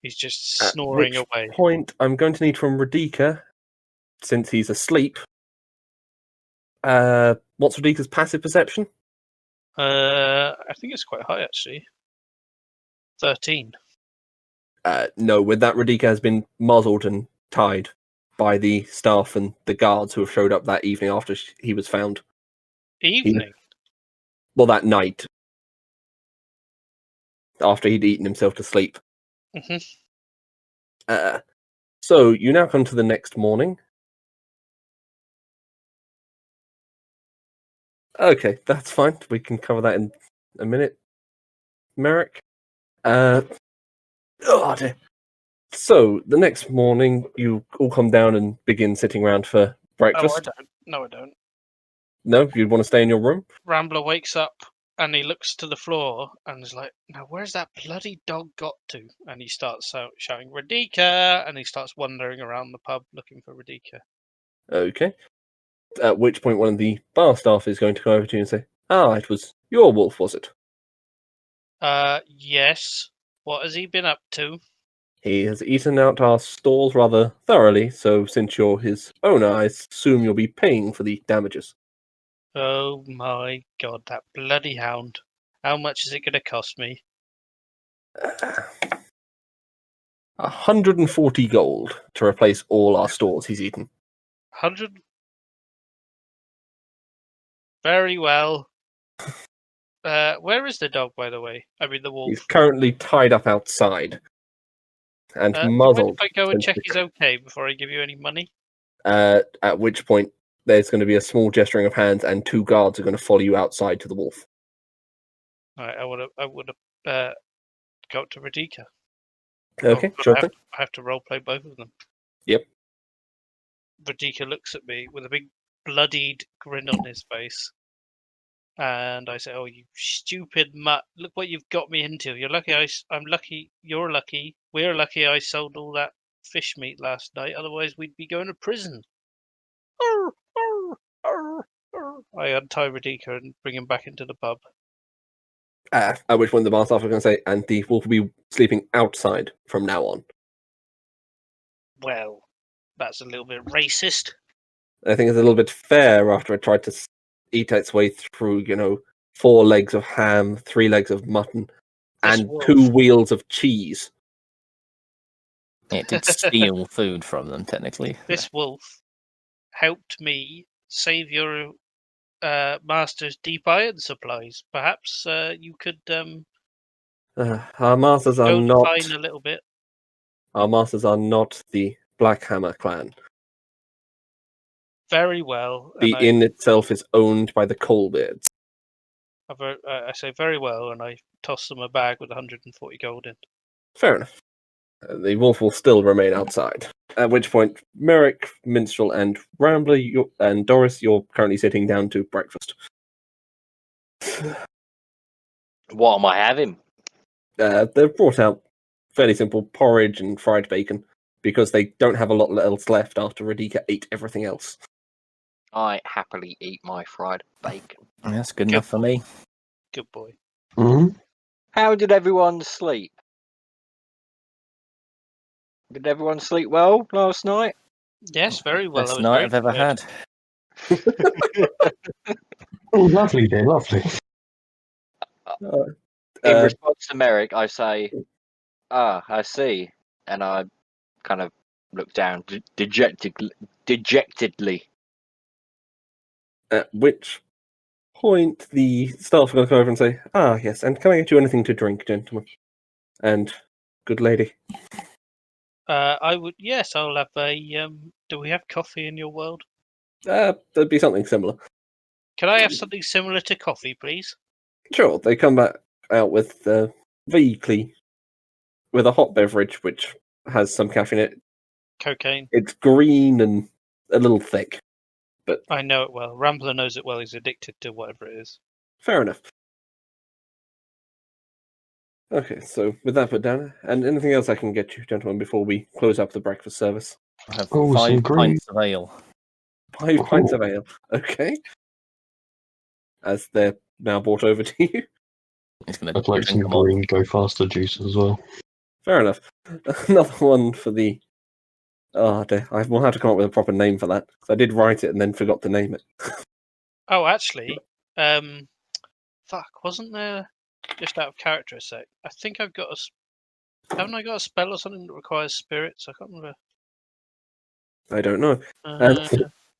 He's just snoring away. Point I'm going to need from Radika, since he's asleep. What's Radika's passive perception? I think it's quite high actually. 13. No, with that, Radika has been muzzled and tied by the staff and the guards who have showed up that evening after he was found. Evening? Well, that night. After he'd eaten himself to sleep. Mm-hmm. So, you now come to the next morning. Okay, that's fine. We can cover that in a minute. Merrick? Oh dear. So the next morning, you all come down and begin sitting around for Oh, I breakfast. don't. No, I don't. No, you'd want to stay in your room. Rambler wakes up and he looks to the floor and is like, "Now, where's that bloody dog got to?" And he starts shouting, "Radika!" And he starts wandering around the pub looking for Radika. Okay. At which point, one of the bar staff is going to go over to you and say, "Ah, it was your wolf, was it?" Yes. What has he been up to? He has eaten out our stalls rather thoroughly, so since you're his owner, I assume you'll be paying for the damages. Oh my god, that bloody hound. How much is it going to cost me? 140 gold to replace all our stalls he's eaten. 100? Very well. Where is the dog, by the way? I mean, the wolf. He's currently tied up outside and Do you mind muzzled. if I go and check essentially. he's okay before I give you any money? At which point, there's going to be a small gesturing of hands, and 2 guards are going to follow you outside to the wolf. Alright, I would have go up to Radika. Okay, but sure I thing. have to roleplay both of them. Yep. Radika looks at me with a big bloodied grin on his face. And I say, "Oh, you stupid mutt. Look what you've got me into. You're lucky I'm lucky. You're lucky. We're lucky I sold all that fish meat last night. Otherwise, we'd be going to prison." Arr, arr, arr, arr. I untie Radika and bring him back into the pub. At which point the bar staff are going to say, "And the wolf will be sleeping outside from now on." Well, that's a little bit racist. I think it's a little bit fair after it tried to eat its way through, 4 legs of ham, 3 legs of mutton, This and wolf. 2 wheels of cheese. It did steal food from them, technically. This wolf helped me save your master's deep iron supplies. Perhaps you could Our masters are go not. define a little bit. Our masters are not the Blackhammer clan. Very well. The And inn itself is owned by the Colbeards. I say very well, and I toss them a bag with 140 gold in. Fair enough. The wolf will still remain outside. At which point, Merrick, Minstrel, and Rambler, and Doris, you're currently sitting down to breakfast. What am I having? They've brought out fairly simple porridge and fried bacon because they don't have a lot else left after Radika ate everything else. I happily eat my fried bacon. That's good enough for me. Good boy. Hmm. How did everyone sleep? Did everyone sleep well last night? Yes, very well. Best I was night very I've ever tired. had. Oh, lovely, dear, lovely. In response to Merrick, I say, I see. And I kind of look down dejectedly. At which point the staff are going to come over and say, "Ah, yes, and can I get you anything to drink, gentlemen? And good lady." I would. Yes, I'll have a. Do we have coffee in your world? There'd be something similar. Can I have something similar to coffee, please? Sure, they come back out with vaguely with a hot beverage which has some caffeine in it. Cocaine. It's green and a little thick. I know it well. Rambler knows it well. He's addicted to whatever it is. Fair enough. Okay, so with that put down, and anything else I can get you, gentlemen, before we close up the breakfast service? I have Oh, some 5 green. pints of ale. 5 pints Oh. of ale. Okay. As they're now brought over to you. He's going to I'd like drink some them all. green Go Faster juice as well. Fair enough. Another one for the... Oh, dear. I will have to come up with a proper name for that. Because I did write it and then forgot to name it. Oh, actually, fuck, wasn't there, just out of character a sec, I think I've got haven't I got a spell or something that requires spirits? I can't remember. I don't know.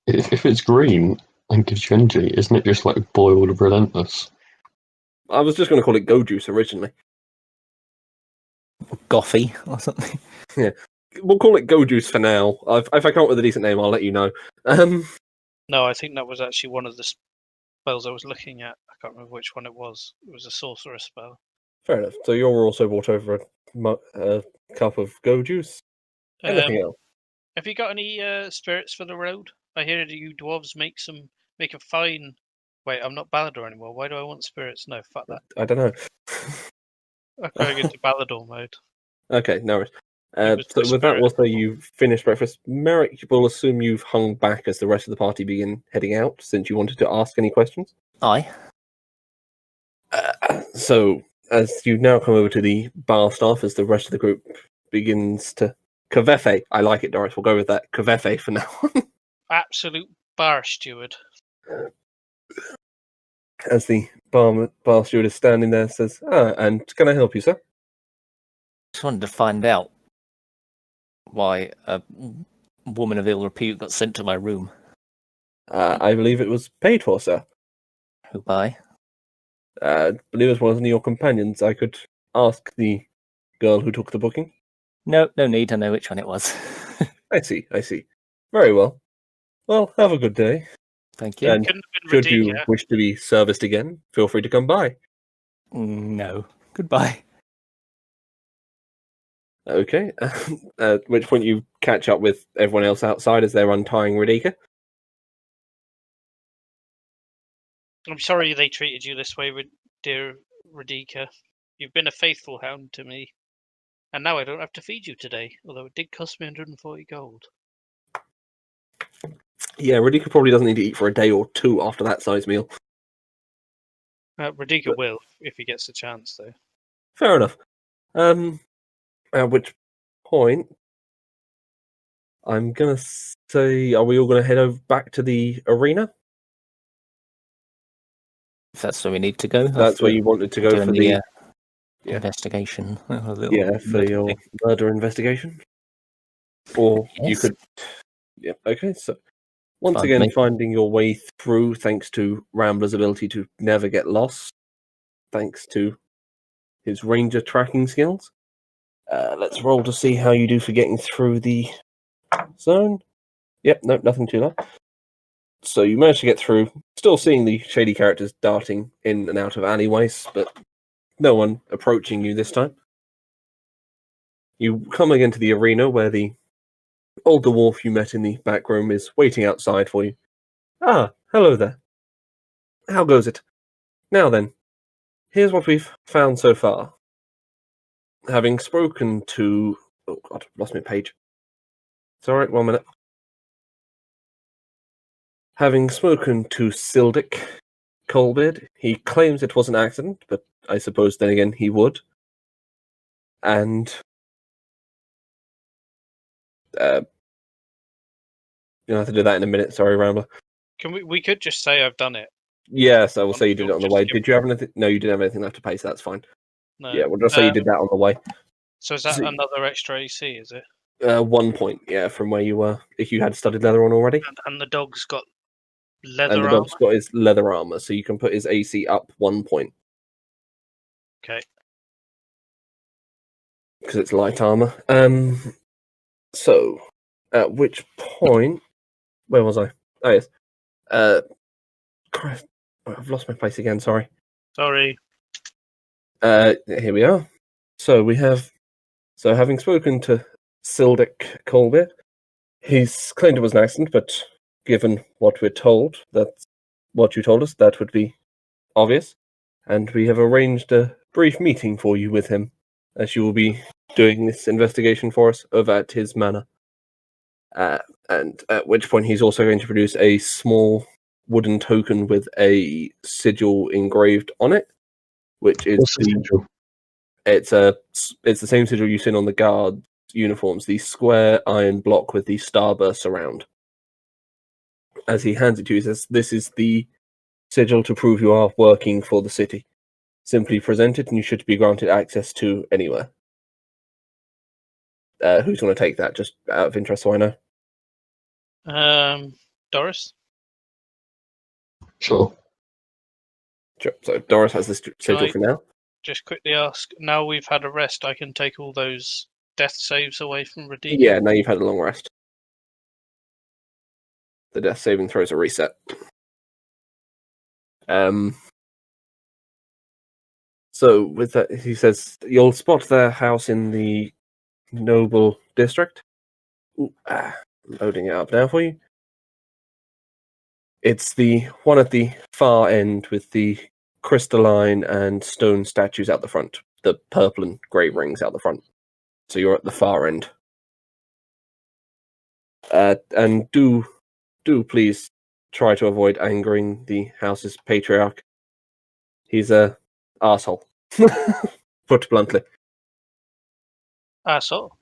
If it's green and gives you energy, isn't it just like boiled relentless? I was just going to call it Go Juice originally. Goffy or something. We'll call it Go Juice for now. If I come up with a decent name, I'll let you know. No, I think that was actually one of the spells I was looking at. I can't remember which one it was. It was a sorcerer spell. Fair enough. So you're also brought over a a cup of go juice. Anything else? Have you got any spirits for the road? I hear that you dwarves make a fine. Wait, I'm not Balador anymore. Why do I want spirits? No, fuck that. I don't know. I'm going into Balador mode. Okay, no worries. It was So the with that, spirit. we'll say you've finished breakfast. Merrick, we'll assume you've hung back as the rest of the party begin heading out, since you wanted to ask any questions. Aye. So, as you now come over to the bar staff, as the rest of the group begins to Kvefe. I like it, Doris. We'll go with that. Kvefe for now. Absolute bar steward. As the bar steward is standing there, says, and can I help you, sir? Just wanted to find out why a woman of ill repute got sent to my room. I believe it was paid for, sir. Who by? I believe it was one of your companions. I could ask the girl who took the booking. No need. I know which one it was. I see. Very well. Well, have a good day. Thank you. And Couldn't have been should you Radika. wish to be serviced again, feel free to come by. No. Goodbye. Okay. At which point you catch up with everyone else outside as they're untying Radika. I'm sorry they treated you this way, dear Radika. You've been a faithful hound to me. And now I don't have to feed you today, although it did cost me 140 gold. Yeah, Radika probably doesn't need to eat for a day or two after that size meal. Radika will, if he gets the chance, though. Fair enough. At which point, I'm gonna say, are we all gonna head over back to the arena? If that's where we need to go. That's where you wanted to go for the yeah. investigation. For your murder investigation. Or you Yes. could. Yeah. Okay. So once Fine, again, mate. finding your way through, thanks to Rambler's ability to never get lost, thanks to his ranger tracking skills. Let's roll to see how you do for getting through the zone. Yep, no, nothing too low. So you managed to get through, still seeing the shady characters darting in and out of alleyways, but no one approaching you this time. You come again to the arena where the old dwarf you met in the back room is waiting outside for you. Ah, hello there. How goes it? Now then, here's what we've found so far. Having spoken to... Oh god, I've lost my page. It's alright, 1 minute. Having spoken to Sildic Colbeard, he claims it was an accident, but I suppose then again he would. And... you'll have to do that in a minute, sorry, Rambler. We could just say I've done it. Yes, I will say you did it on the Just way. give- Did you have anything? No, you didn't have anything left to pay, so that's fine. No. Yeah, we'll just say you did that on the way. So is that See- another extra AC, is it? 1 point, yeah, from where you were, if you had studded leather on already. And the dog's got And leather the armor? dog's got his leather armor, so you can put his AC up 1 point. Okay. Because it's light armor. So, at which point... Where was I? Oh, yes. Christ. I've lost my place again, sorry. Sorry. Here we are. So we have... So having spoken to Sildic Colbeard, he's claimed it was an accident, but given what we're told, that's what you told us, that would be obvious. And we have arranged a brief meeting for you with him, as you will be doing this investigation for us over at his manor. And at which point he's also going to produce a small wooden token with a sigil engraved on it, which is What's the sigil? it's the same sigil you've seen on the guard uniforms, the square iron block with the starbursts around. As he hands it to you, he says, "This is the sigil to prove you are working for the city. Simply present it and you should be granted access to anywhere." Who's going to take that, just out of interest so I know? Doris? Sure. Sure. So Doris has this sigil I- for now. Just quickly ask, now we've had a rest, I can take all those death saves away from Radika? Yeah, now you've had a long rest. The death saving throws are reset. So with that, he says you'll spot their house in the Noble District. Ooh, loading it up now for you. It's the one at the far end with the crystalline and stone statues out the front. The purple and grey rings out the front. So you're at the far end. And do please try to avoid angering the house's patriarch. He's a arsehole. Put bluntly. So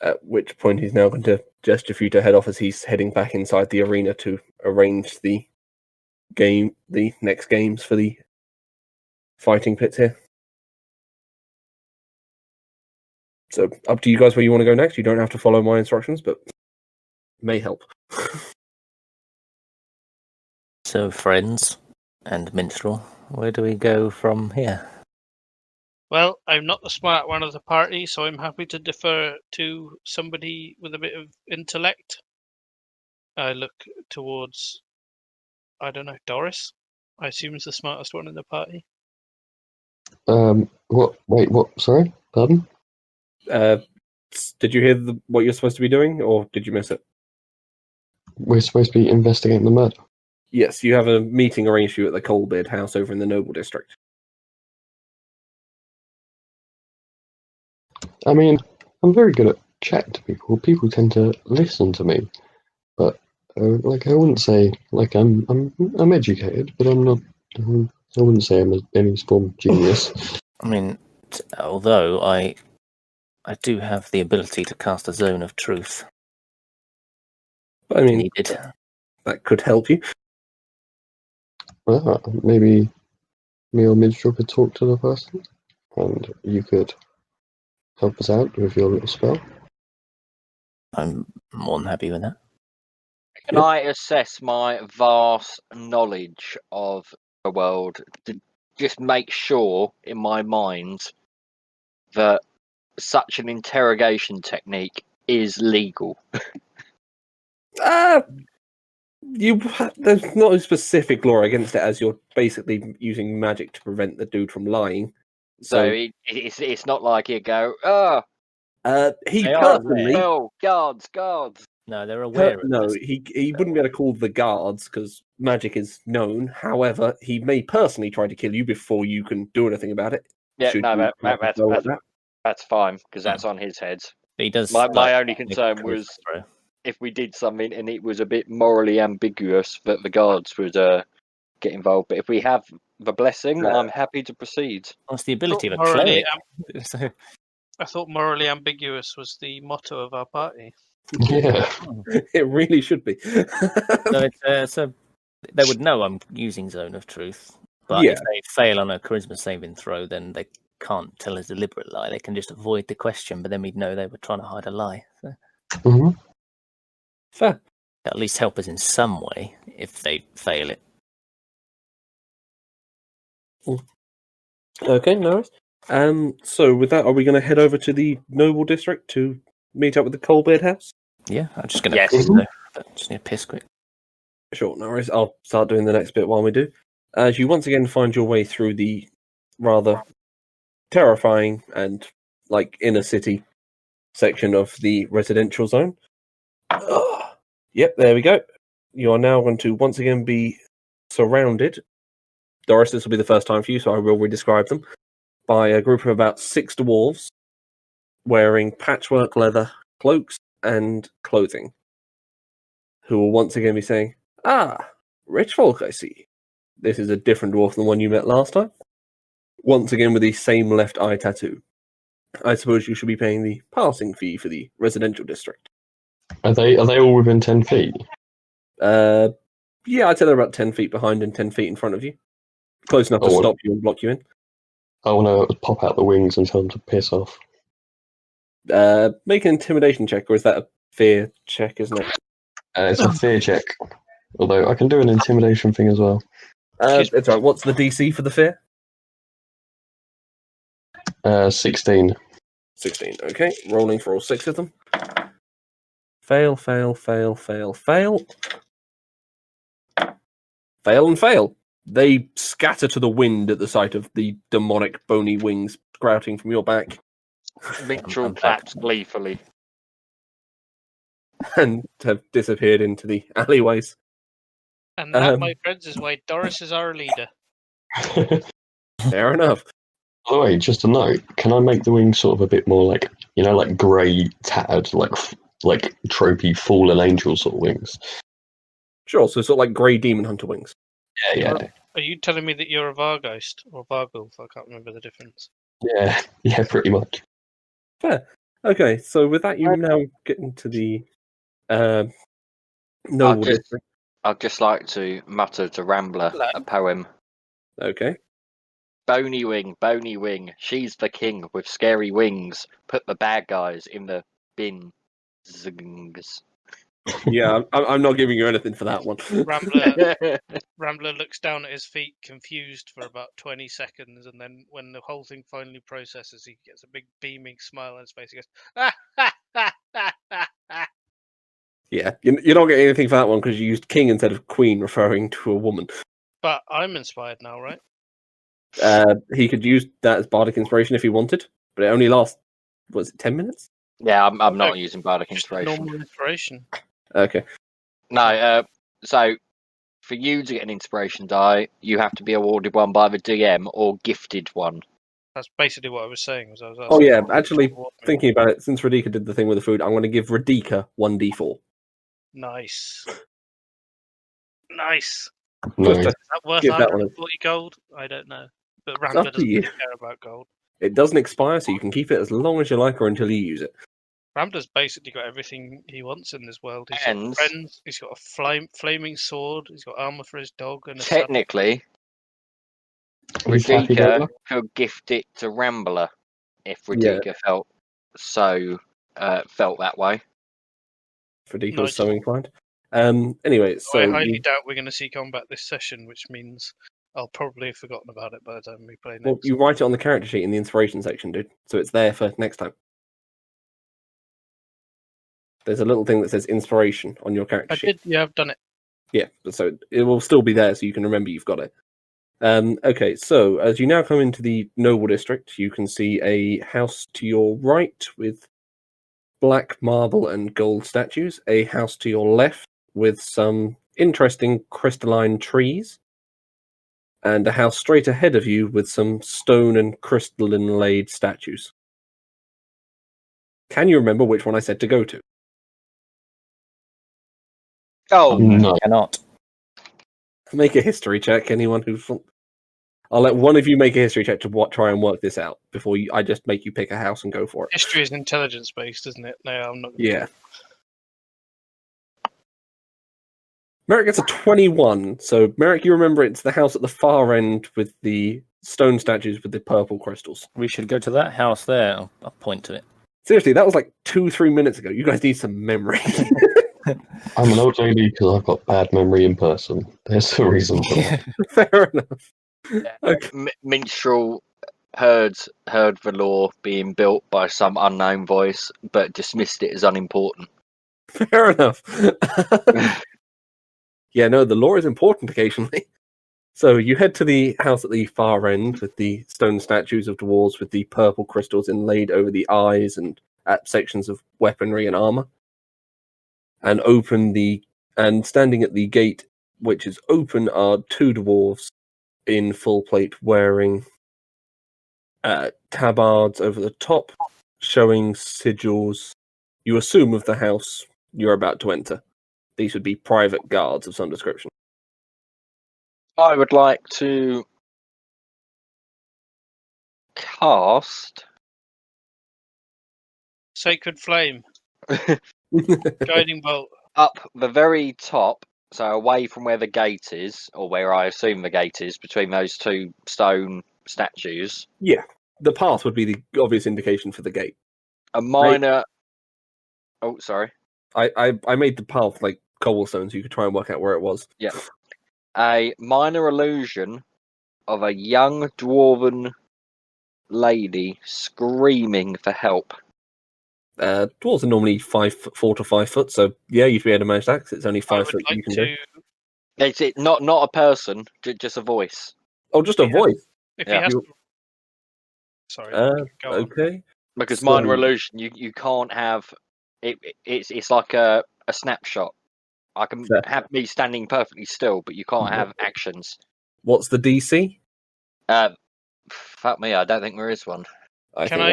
At which point he's now going to gesture for you to head off as he's heading back inside the arena to arrange the next games for the fighting pits here. So up to you guys where you want to go next. You don't have to follow my instructions, but may help. So, friends and minstrel, where do we go from here? well, I'm not the smart one of the party, so I'm happy to defer to somebody with a bit of intellect. I look towards, I don't know, Doris. I assume is the smartest one in the party. What? Wait, what? Sorry? Pardon? Did you hear what you're supposed to be doing, or did you miss it? We're supposed to be investigating the murder. Yes, you have a meeting arranged for you at the Coalbeard House over in the Noble District. I mean, I'm very good at chatting to people. People tend to listen to me, but like I wouldn't say like I'm educated, but I'm not. I wouldn't say I'm any form of genius. I mean, although I do have the ability to cast a zone of truth. I mean, Needed. that could help you. Well, maybe me or Minstrel could talk to the person, and you could help us out with your little spell. I'm more than happy with that. Can I assess my vast knowledge of the world to just make sure in my mind that such an interrogation technique is legal? There's not a specific law against it, as you're basically using magic to prevent the dude from lying. So it's not like you go, he they are personally, there. Guards. No, they're aware of no, this. he wouldn't be able to call the guards because magic is known. However, he may personally try to kill you before you can do anything about it. Yeah, should no, you have a spell like that. that's fine because that's on his head. He does. My only concern was if we did something and it was a bit morally ambiguous that the guards would get involved. But if we have the blessing, I'm happy to proceed. That's the ability of a Morally cleric. So, I thought morally ambiguous was the motto of our party. Yeah. It really should be. so they would know I'm using Zone of Truth. But if they fail on a charisma saving throw, then they can't tell a deliberate lie. They can just avoid the question, but then we'd know they were trying to hide a lie. So Mm-hmm. Fair. at least help us in some way if they fail it. Okay, no worries. So with that, are we going to head over to the Noble District to meet up with the Coalbeard House? Yeah, I'm just going to Yes. piss though. Just need to piss quick. Sure, no worries. I'll start doing the next bit while we do. As you once again find your way through the rather terrifying and inner city section of the residential zone. Yep, there we go. You are now going to once again be surrounded. Doris, this will be the first time for you, so I will re-describe them. By a group of about 6 dwarves wearing patchwork leather cloaks and clothing, who will once again be saying, rich folk, I see. This is a different dwarf than the one you met last time. Once again with the same left eye tattoo. I suppose you should be paying the passing fee for the residential district. Are they all within 10 feet? Yeah, I'd say they're about 10 feet behind and 10 feet in front of you. Close enough to stop you and block you in. I want to pop out the wings and tell them to piss off. Make an intimidation check, or is that a fear check, isn't it? It's a fear check. Although I can do an intimidation thing as well. It's right. What's the DC for the fear? 16. 16. Okay, rolling for all 6 of them. Fail, fail, fail, fail, fail. Fail and fail. They scatter to the wind at the sight of the demonic bony wings sprouting from your back Mitchell I'm claps gleefully. and have disappeared into the alleyways. And that, Um, my friends, is why Doris is our leader. Fair enough. By the way, just a note: can I make the wings sort of a bit more like like grey, tattered, like tropey fallen angel sort of wings? Sure, so sort of like grey demon hunter wings. Yeah, Are you telling me that you're a Vargheist or Vargulf? I can't remember the difference. yeah, pretty much. Fair. Okay, so with that, you now get into the noble district. I'd just like to mutter to Rambler a poem. Okay. Bony wing, she's the king with scary wings. Put the bad guys in the bin. Zings. Yeah, I'm not giving you anything for that one. Rambler looks down at his feet, confused for about 20 seconds, and then when the whole thing finally processes, he gets a big beaming smile on his face. He goes, "Ah, ha, ha, ha, ha, ha." Yeah, you're not getting anything for that one because you used king instead of queen, referring to a woman. But I'm inspired now, right? He could use that as bardic inspiration if he wanted, but it only lasts, was it 10 minutes? Yeah, I'm not using bardic Just inspiration. normal inspiration. Okay. No, so for you to get an inspiration die, you have to be awarded one by the DM or gifted one. That's basically what I was saying. Was I was Oh asking yeah, what actually, reward me. thinking about it, since Radika did the thing with the food, I'm going to give Radika 1d4. Nice. Nice. No, Just Is that worth Give that one a- 140 gold? I don't know. But up Rambler to doesn't you. really care about gold. It doesn't expire, so you can keep it as long as you like or until you use it. Rambler's basically got everything he wants in this world. He's And- got friends, he's got a flaming sword, he's got armor for his dog, and a saddle. Technically, he's happy Radika about could gift it to Rambler if Radika felt that way. Radika Nice. was so inclined. Anyway, so I highly doubt we're going to see combat this session, which means I'll probably have forgotten about it by the time we play next. well, you write it on the character sheet in the inspiration section, dude. So it's there for next time. There's a little thing that says inspiration on your character I sheet. did, yeah, I've done it. Yeah, so it will still be there, so you can remember you've got it. Okay, so as you now come into the noble district, you can see a house to your right with black marble and gold statues, a house to your left with some interesting crystalline trees, and a house straight ahead of you with some stone and crystal inlaid statues. Can you remember which one I said to go to? Oh, No. Cannot. Make a history check, anyone who's... I'll let one of you make a history check to try and work this out before I just make you pick a house and go for it. History is intelligence based, isn't it? No, I'm not. Yeah. Merrick gets a 21. So, Merrick, you remember it's the house at the far end with the stone statues with the purple crystals. We should go to that house there. I'll point to it. Seriously, that was like 2-3 minutes ago. You guys need some memory. I'm an old lady because I've got bad memory in person. There's a reason for that. Fair enough. Okay. Minstrel heard the law being built by some unknown voice, but dismissed it as unimportant. Fair enough. Yeah, no, the lore is important occasionally. So you head to the house at the far end with the stone statues of dwarves with the purple crystals inlaid over the eyes and at sections of weaponry and armor. And standing at the gate, which is open, are two dwarves in full plate wearing tabards over the top, showing sigils, you assume, of the house you're about to enter. These would be private guards of some description. I would like to cast Sacred Flame, Guiding Bolt. up the very top, so away from where the gate is, or where I assume the gate is, between those two stone statues. Yeah, the path would be the obvious indication for the gate. A minor. Oh, sorry. I made the path like cobblestone so you could try and work out where it was. Yeah. A minor illusion of a young dwarven lady screaming for help. Dwarves are normally 4 to 5 foot, so yeah, you'd be able to manage that because it's only I 5 would foot like you can do. to It's not a person, just a voice. Oh, just a Yeah. voice. If Yeah. he has You- to... Sorry. Go on. Okay. Because So- minor illusion, you can't have it. It's like a snapshot. I can Fair. have me standing perfectly still, but you can't have actions. What's the DC? Fuck me, I don't think there is one. Can I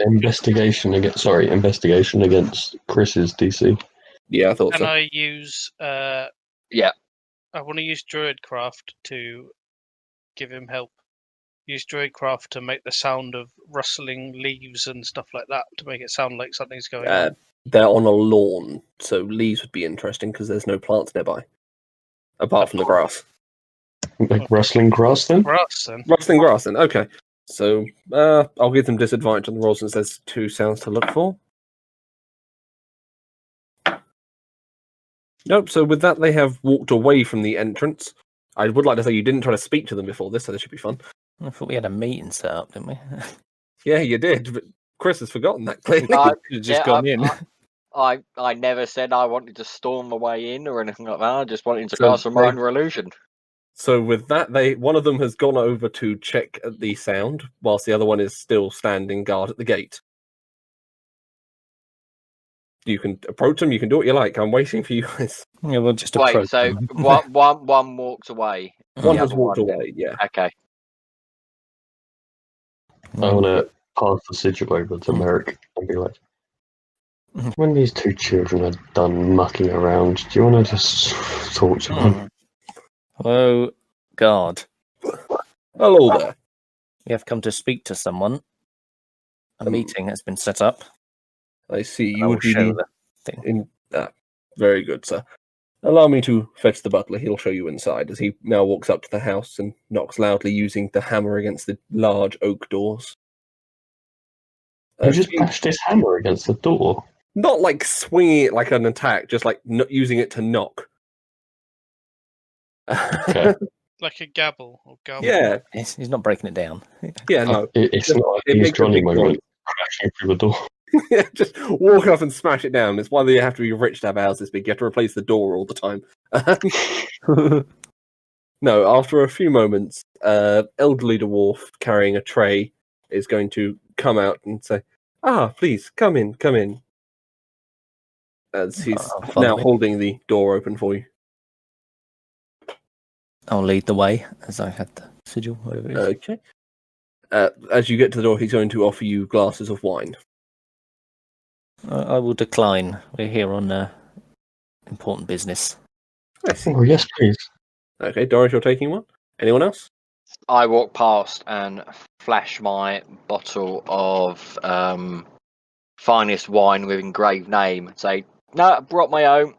Investigation against Chris's DC. Yeah, I thought can so. I use Yeah. I want to use Druidcraft to give him help. Use Druidcraft to make the sound of rustling leaves and stuff like that to make it sound like something's going on. They're on a lawn, so leaves would be interesting because there's no plants nearby, apart from the grass. Like rustling grass then? Grass then. Rustling grass, then. Okay. So I'll give them disadvantage on the rolls since there's 2 sounds to look for. Nope. So with that, they have walked away from the entrance. I would like to say you didn't try to speak to them before this, so this should be fun. I thought we had a meeting set up, didn't we? Yeah, you did, but Chris has forgotten that clearly. I- You've just yeah, gone in. I never said I wanted to storm the way in or anything like that. I just wanted to So cast a they- minor illusion. So with that, one of them has gone over to check the sound, whilst the other one is still standing guard at the gate. You can approach them. You can do what you like. I'm waiting for you guys. Yeah, we'll just Wait, approach so them. one walked away. One The has other walked one away. Yeah. Okay. I want to pass the sigil over to Merrick and be like, when these 2 children are done mucking around, do you want to just talk to them? Hello, guard. Hello there. We have come to speak to someone. A Um, meeting has been set up. I see I you will would be show the the thing. in. Very good, sir. Allow me to fetch the butler. He'll show you inside. As he now walks up to the house and knocks loudly, using the hammer against the large oak doors. Who just bashed his hammer against the door? Not like swinging it like an attack, just like using it to knock. Okay. Like a gabble or gabble. Yeah, He's not breaking it down. yeah, no. It's Just- not it a makes a Johnny big moment crashing through the door. Yeah, just walk up and smash it down. It's why they have to be rich to have houses this big. You have to replace the door all the time. No, after a few moments, elderly dwarf carrying a tray is going to come out and say, please, come in, come in. As he's follow now me. holding the door open for you. I'll lead the way as I had the sigil, whatever it is. Okay. As you get to the door, he's going to offer you glasses of wine. I will decline. We're here on important business. I see. Oh, yes, please. Okay, Doris, you're taking one. Anyone else? I walk past and flash my bottle of finest wine with engraved name and say, "No, I brought my own."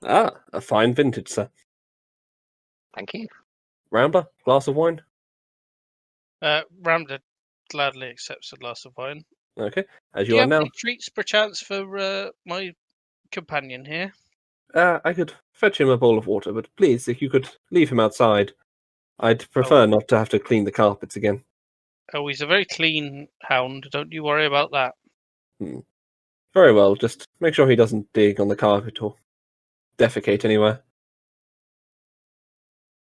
A fine vintage, sir. Thank you. Rambler, glass of wine. Ramda gladly accepts a glass of wine. Okay, as Do you you are have now. any treats perchance for my companion here? I could fetch him a bowl of water, but please, if you could leave him outside, I'd prefer not to have to clean the carpets again. Oh, he's a very clean hound. Don't you worry about that. Very well, just make sure he doesn't dig on the carpet or defecate anywhere.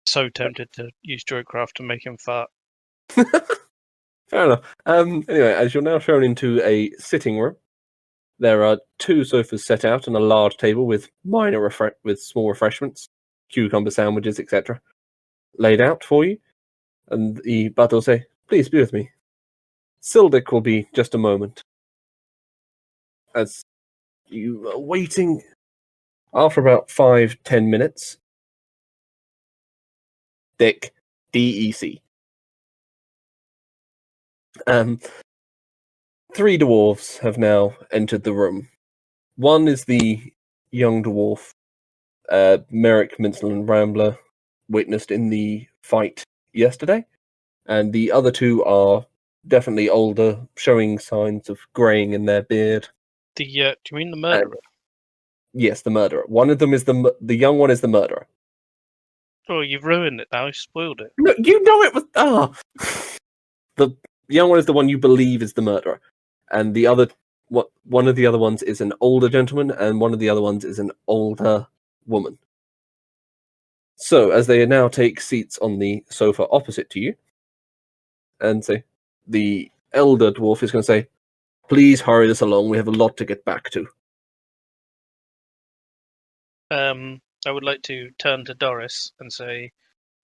So tempted to use Druidcraft to make him fart. Fair enough. Anyway, as you're now shown into a sitting room, there are 2 sofas set out and a large table with with small refreshments, cucumber sandwiches, etc., laid out for you. And the butler will say, "Please be with me. Sildic will be just a moment." As you are waiting, after about 5-10 minutes, Dick, DEC. 3 dwarves have now entered the room. One is the young dwarf, Merrick, Minsel, and Rambler witnessed in the fight yesterday, and the other 2 are definitely older, showing signs of greying in their beard. Do you mean the murderer? Yes, the murderer. One of them is the young one is the murderer. Oh, you've ruined it now. You spoiled it. No, you know it was the young one is the one you believe is the murderer, and the other one of the other ones is an older gentleman, and one of the other ones is an older woman. So, as they now take seats on the sofa opposite to you, and say, the elder dwarf is going to say, "Please hurry this along. We have a lot to get back to." I would like to turn to Doris and say,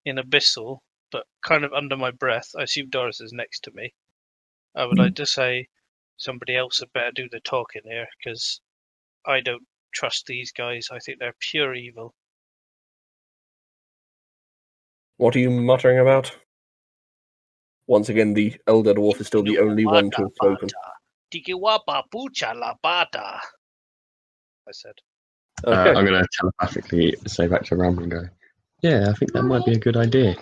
in Abyssal, but kind of under my breath, I assume Doris is next to me. I would like to say, somebody else had better do the talking here, because I don't trust these guys. I think they're pure evil. What are you muttering about? Once again, the elder dwarf is still the only one to have spoken. Tikiwapa pucha la bata, I said. Okay. I'm going to telepathically say back to Ramble and go, yeah, I think that might be a good idea.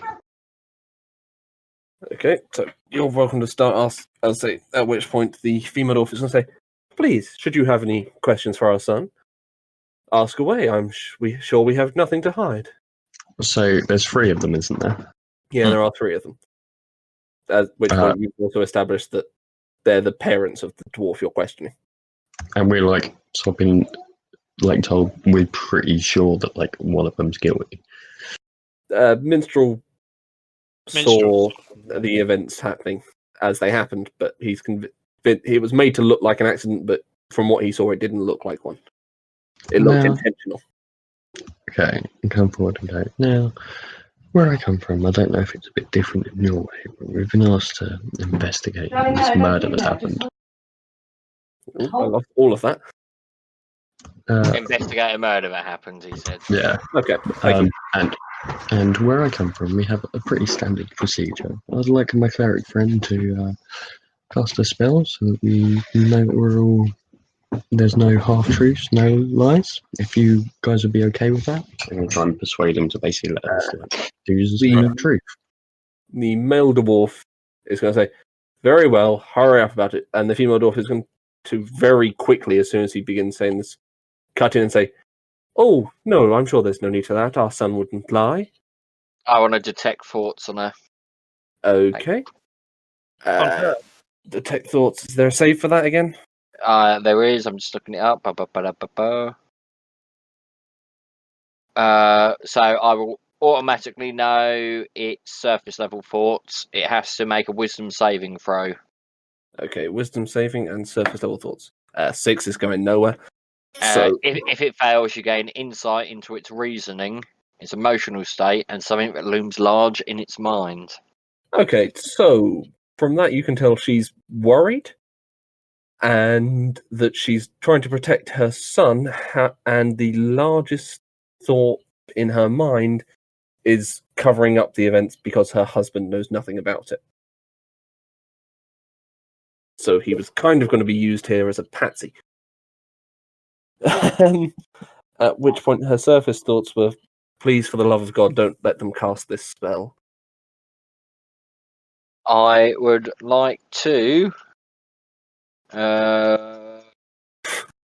Okay, so you're welcome to start us. I'll say, at which point the female dwarf is going to say, "Please, should you have any questions for our son, ask away. I'm sure we have nothing to hide." So there's 3 of them, isn't there? Yeah, there are 3 of them. At which point you've also established that they're the parents of the dwarf you're questioning. And we're like, sort of been like told we're pretty sure that like one of them's guilty. Minstrel saw the events happening as they happened, but he's it was made to look like an accident, but from what he saw, it didn't look like one. It looked intentional. Okay, and come forward and go, now, where I come from, I don't know if it's a bit different in your way, but we've been asked to investigate this murder that happened. Ooh, I lost all of that. Investigate a murder that happened, he said. Yeah. Okay, thank you. And where I come from, we have a pretty standard procedure. I'd like my cleric friend to cast a spell so that we know that we're all... There's no half-truths, no lies. If you guys would be okay with that, I'm going to try and persuade him to basically let us do the truth. The male dwarf is going to say, "Very well, hurry up about it." And the female dwarf is going to very quickly, as soon as he begins saying this, cut in and say, "Oh, no, I'm sure there's no need for that. Our son wouldn't lie." I want to detect thoughts on her. Okay. Detect thoughts. Is there a save for that again? There is. I'm just looking it up. So I will automatically know it's surface level thoughts. It has to make a wisdom saving throw. Okay, wisdom saving and surface level thoughts. 6 is going nowhere. So If it fails, you gain insight into its reasoning, its emotional state, and something that looms large in its mind. okay, so from that you can tell she's worried, and that she's trying to protect her son, and the largest thought in her mind is covering up the events because her husband knows nothing about it. So he was kind of going to be used here as a patsy. At which point her surface thoughts were, "Please, for the love of God, don't let them cast this spell." I would like to... Sorry,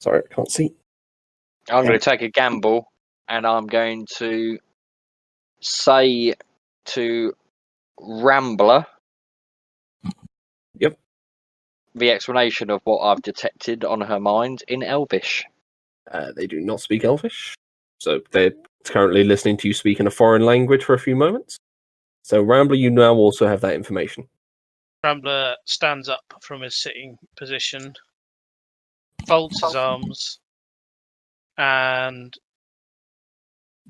I can't see. I'm going to take a gamble, and I'm going to say to Rambler... Yep. The explanation of what I've detected on her mind in Elvish. They do not speak Elvish, so they're currently listening to you speak in a foreign language for a few moments. So, Rambler, you now also have that information. Rambler stands up from his sitting position, folds his arms, and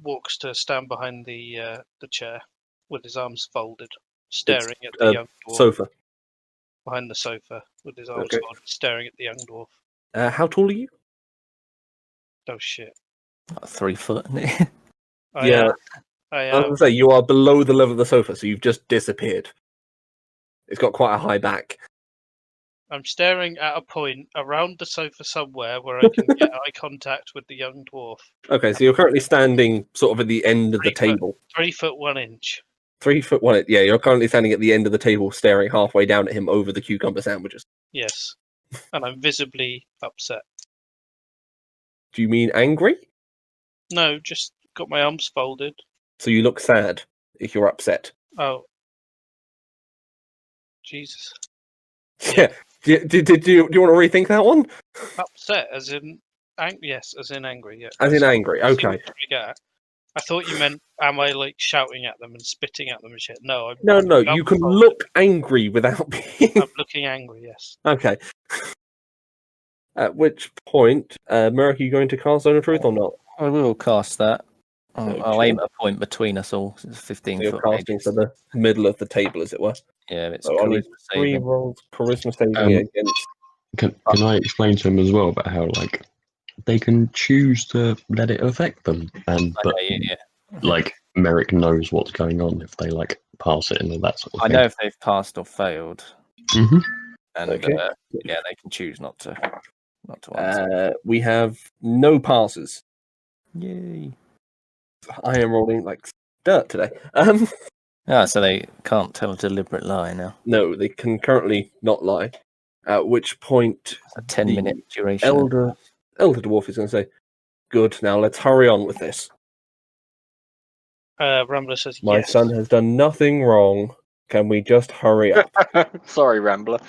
walks to stand behind the chair with his arms folded, staring at the young dwarf. Sofa. Behind the sofa with his arms folded, staring at the young dwarf. How tall are you? Oh shit! 3 foot. Yeah. I was going to say, you are below the level of the sofa, so you've just disappeared. It's got quite a high back. I'm staring at a point around the sofa somewhere where I can get eye contact with the young dwarf. Okay, so you're currently standing sort of at the end of the table. 3 foot 1 inch. 3 foot 1. Yeah, you're currently standing at the end of the table, staring halfway down at him over the cucumber sandwiches. Yes, and I'm visibly upset. Do you mean angry? No, just got my arms folded. So you look sad if you're upset. Oh. Jesus. Yeah. Do you want to rethink that one? Upset, as in... yes, as in angry, yeah. As in angry, okay. I thought you meant, am I like shouting at them and spitting at them and shit? No, No, you can look angry without being. I'm looking angry. Yes. Okay. At which point, Merrick, are you going to cast Zone of Truth or not? I will cast that. I'll Okay. aim at a point between us all. It's 15 So you're foot casting radius. to the middle of the table, as it were. Yeah, it's So only charisma 3 saving. rolls charisma saving against. Can I explain to him as well about how like they can choose to let it affect them, and I but know, yeah. like Merrick knows what's going on if they like pass it and all that sort of I thing. know if they've passed or failed, Mhm. and Okay. yeah, they can choose not to answer. We have no passes. Yay! I am rolling like dirt today. So they can't tell a deliberate lie now. No, they can currently not lie. At which point, It's a 10-minute duration. elder dwarf is going to say, "Good, now let's hurry on with this. Rambler says My yes. son has done nothing wrong. Can we just hurry up?" Sorry, Rambler.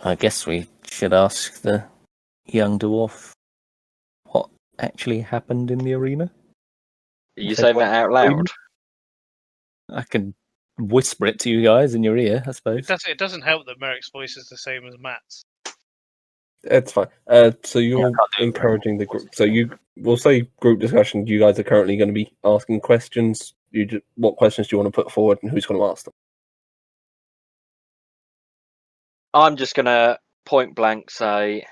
I guess we should ask the young dwarf what actually happened in the arena. Are you saying that out loud? I can whisper it to you guys in your ear, I suppose. It doesn't help that Merrick's voice is the same as Matt's. It's fine. So you're encouraging the group. So we'll say group discussion. You guys are currently going to be asking questions. What questions do you want to put forward, and who's going to ask them? I'm just going to point blank say,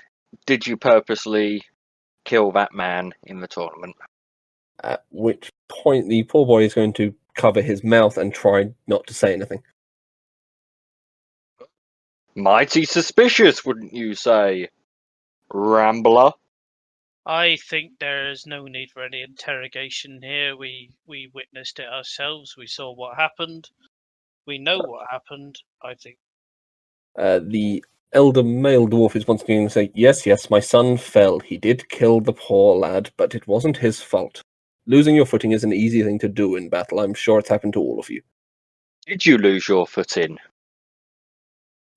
did you purposely kill that man in the tournament? At which point, the poor boy is going to cover his mouth and try not to say anything. Mighty suspicious, wouldn't you say, Rambler? I think there is no need for any interrogation here. We witnessed it ourselves. We saw what happened. We know what happened. I think. The elder male dwarf is once again going to say, yes, my son fell. He did kill the poor lad, but it wasn't his fault. Losing your footing is an easy thing to do in battle. I'm sure it's happened to all of you. Did you lose your footing?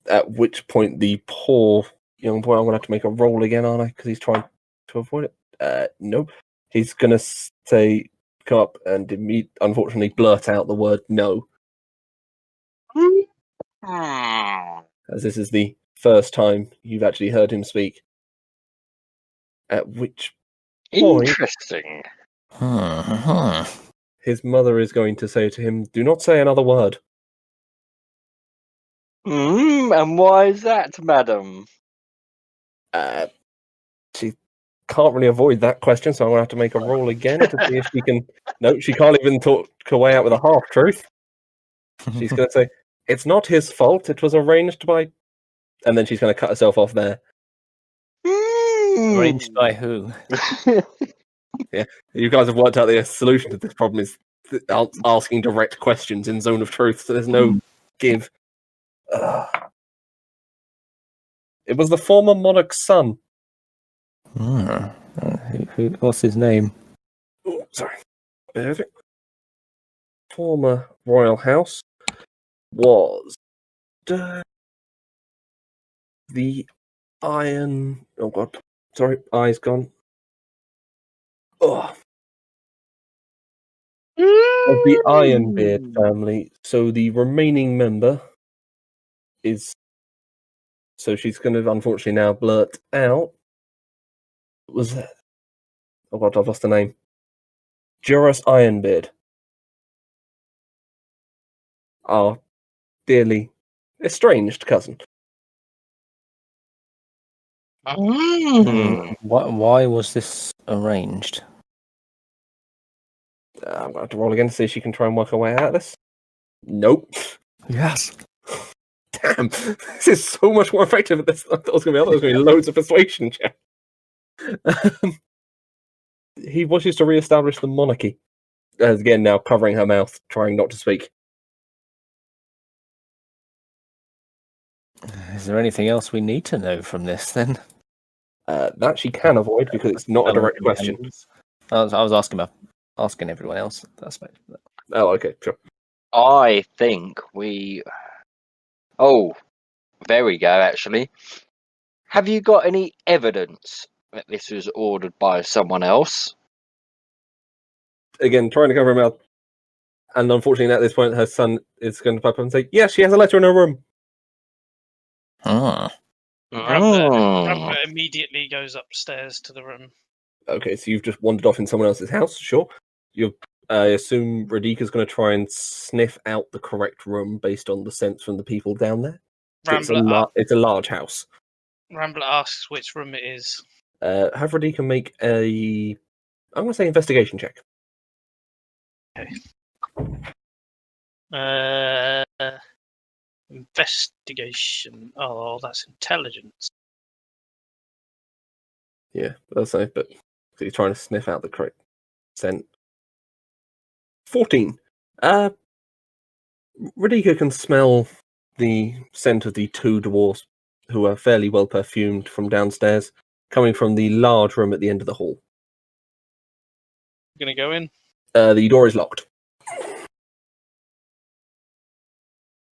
At which point, the poor young boy, I'm going to have to make a roll again, aren't I? Because he's trying to avoid it. Nope. He's going to say, come up and unfortunately blurt out the word no. As this is the first time you've actually heard him speak. At which point, Interesting. his mother is going to say to him, do not say another word. And why is that, madam? She can't really avoid that question, so I'm going to have to make a roll again to see if she can... No, she can't even talk her way out with a half-truth. She's going to say, it's not his fault, it was arranged by... And then she's going to cut herself off there. Arranged by who? Yeah, you guys have worked out the solution to this problem is asking direct questions in Zone of Truth, so there's no give. It was the former monarch's son. What's his name? Oh, sorry. Former royal house was the Iron... Oh, God. Sorry, eye's gone. Of the Ironbeard family. So the remaining member is... So she's going to unfortunately now blurt out. Was it? Oh God, I've lost the name. Joras Ironbeard. Our dearly estranged cousin. Why was this arranged? I'm going to have to roll again to see if she can try and work her way out of this. Nope. Yes. Damn, this is so much more effective than this. I thought it was going to be loads of persuasion check. He wishes to re-establish the monarchy. Again, now covering her mouth, trying not to speak. Is there anything else we need to know from this, then? That she can avoid because it's not a direct question. I was asking everyone else, I suppose. Oh, okay, sure. I think we... Oh, there we go, actually. Have you got any evidence that this was ordered by someone else? again, trying to cover her mouth. And unfortunately, at this point, her son is going to pop up and say, "Yes, she has a letter in her room." Ah. Rambler immediately goes upstairs to the room. Okay, so you've just wandered off in someone else's house. Sure. I assume Radika's going to try and sniff out the correct room based on the sense from the people down there. It's a large house. Rambler asks which room it is. Have Radika make I'm going to say investigation check. Investigation. Oh, that's intelligence. Yeah, I'll say, but he's trying to sniff out the correct scent. 14. Radika can smell the scent of the two dwarfs who are fairly well perfumed from downstairs, coming from the large room at the end of the hall. Gonna go in? The door is locked.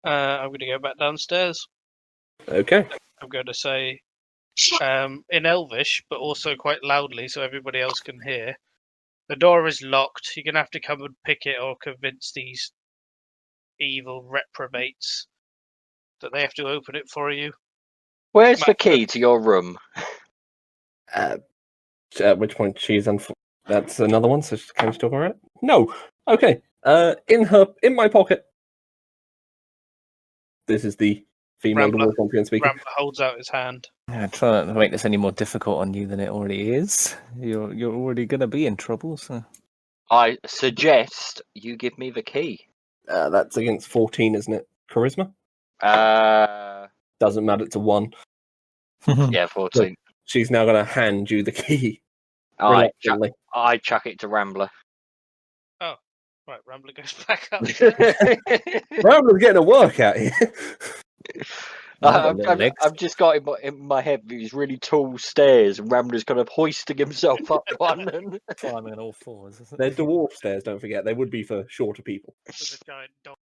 I'm gonna go back downstairs. Okay. I'm going to say, in Elvish, but also quite loudly so everybody else can hear, the door is locked. You're going to have to come and pick it or convince these evil reprobates that they have to open it for you. Where's the key to your room? At which point she's that's another one, so can she talk about it? No. Okay. In my pocket. This is the female dwarf champion speaking. Rambler holds out his hand. Yeah, try not to make this any more difficult on you than it already is. You're already going to be in trouble, so... I suggest you give me the key. That's against 14, isn't it? Charisma? Doesn't matter, it's a 1. Yeah, 14. She's now going to hand you the key. I chuck it to Rambler. Oh, right, Rambler goes back up. Rambler's getting a workout here. I've just got in my head these really tall stairs, and Rambler's kind of hoisting himself up one. And... climbing on all fours. They're dwarf stairs, don't forget. They would be for shorter people. With a giant dog.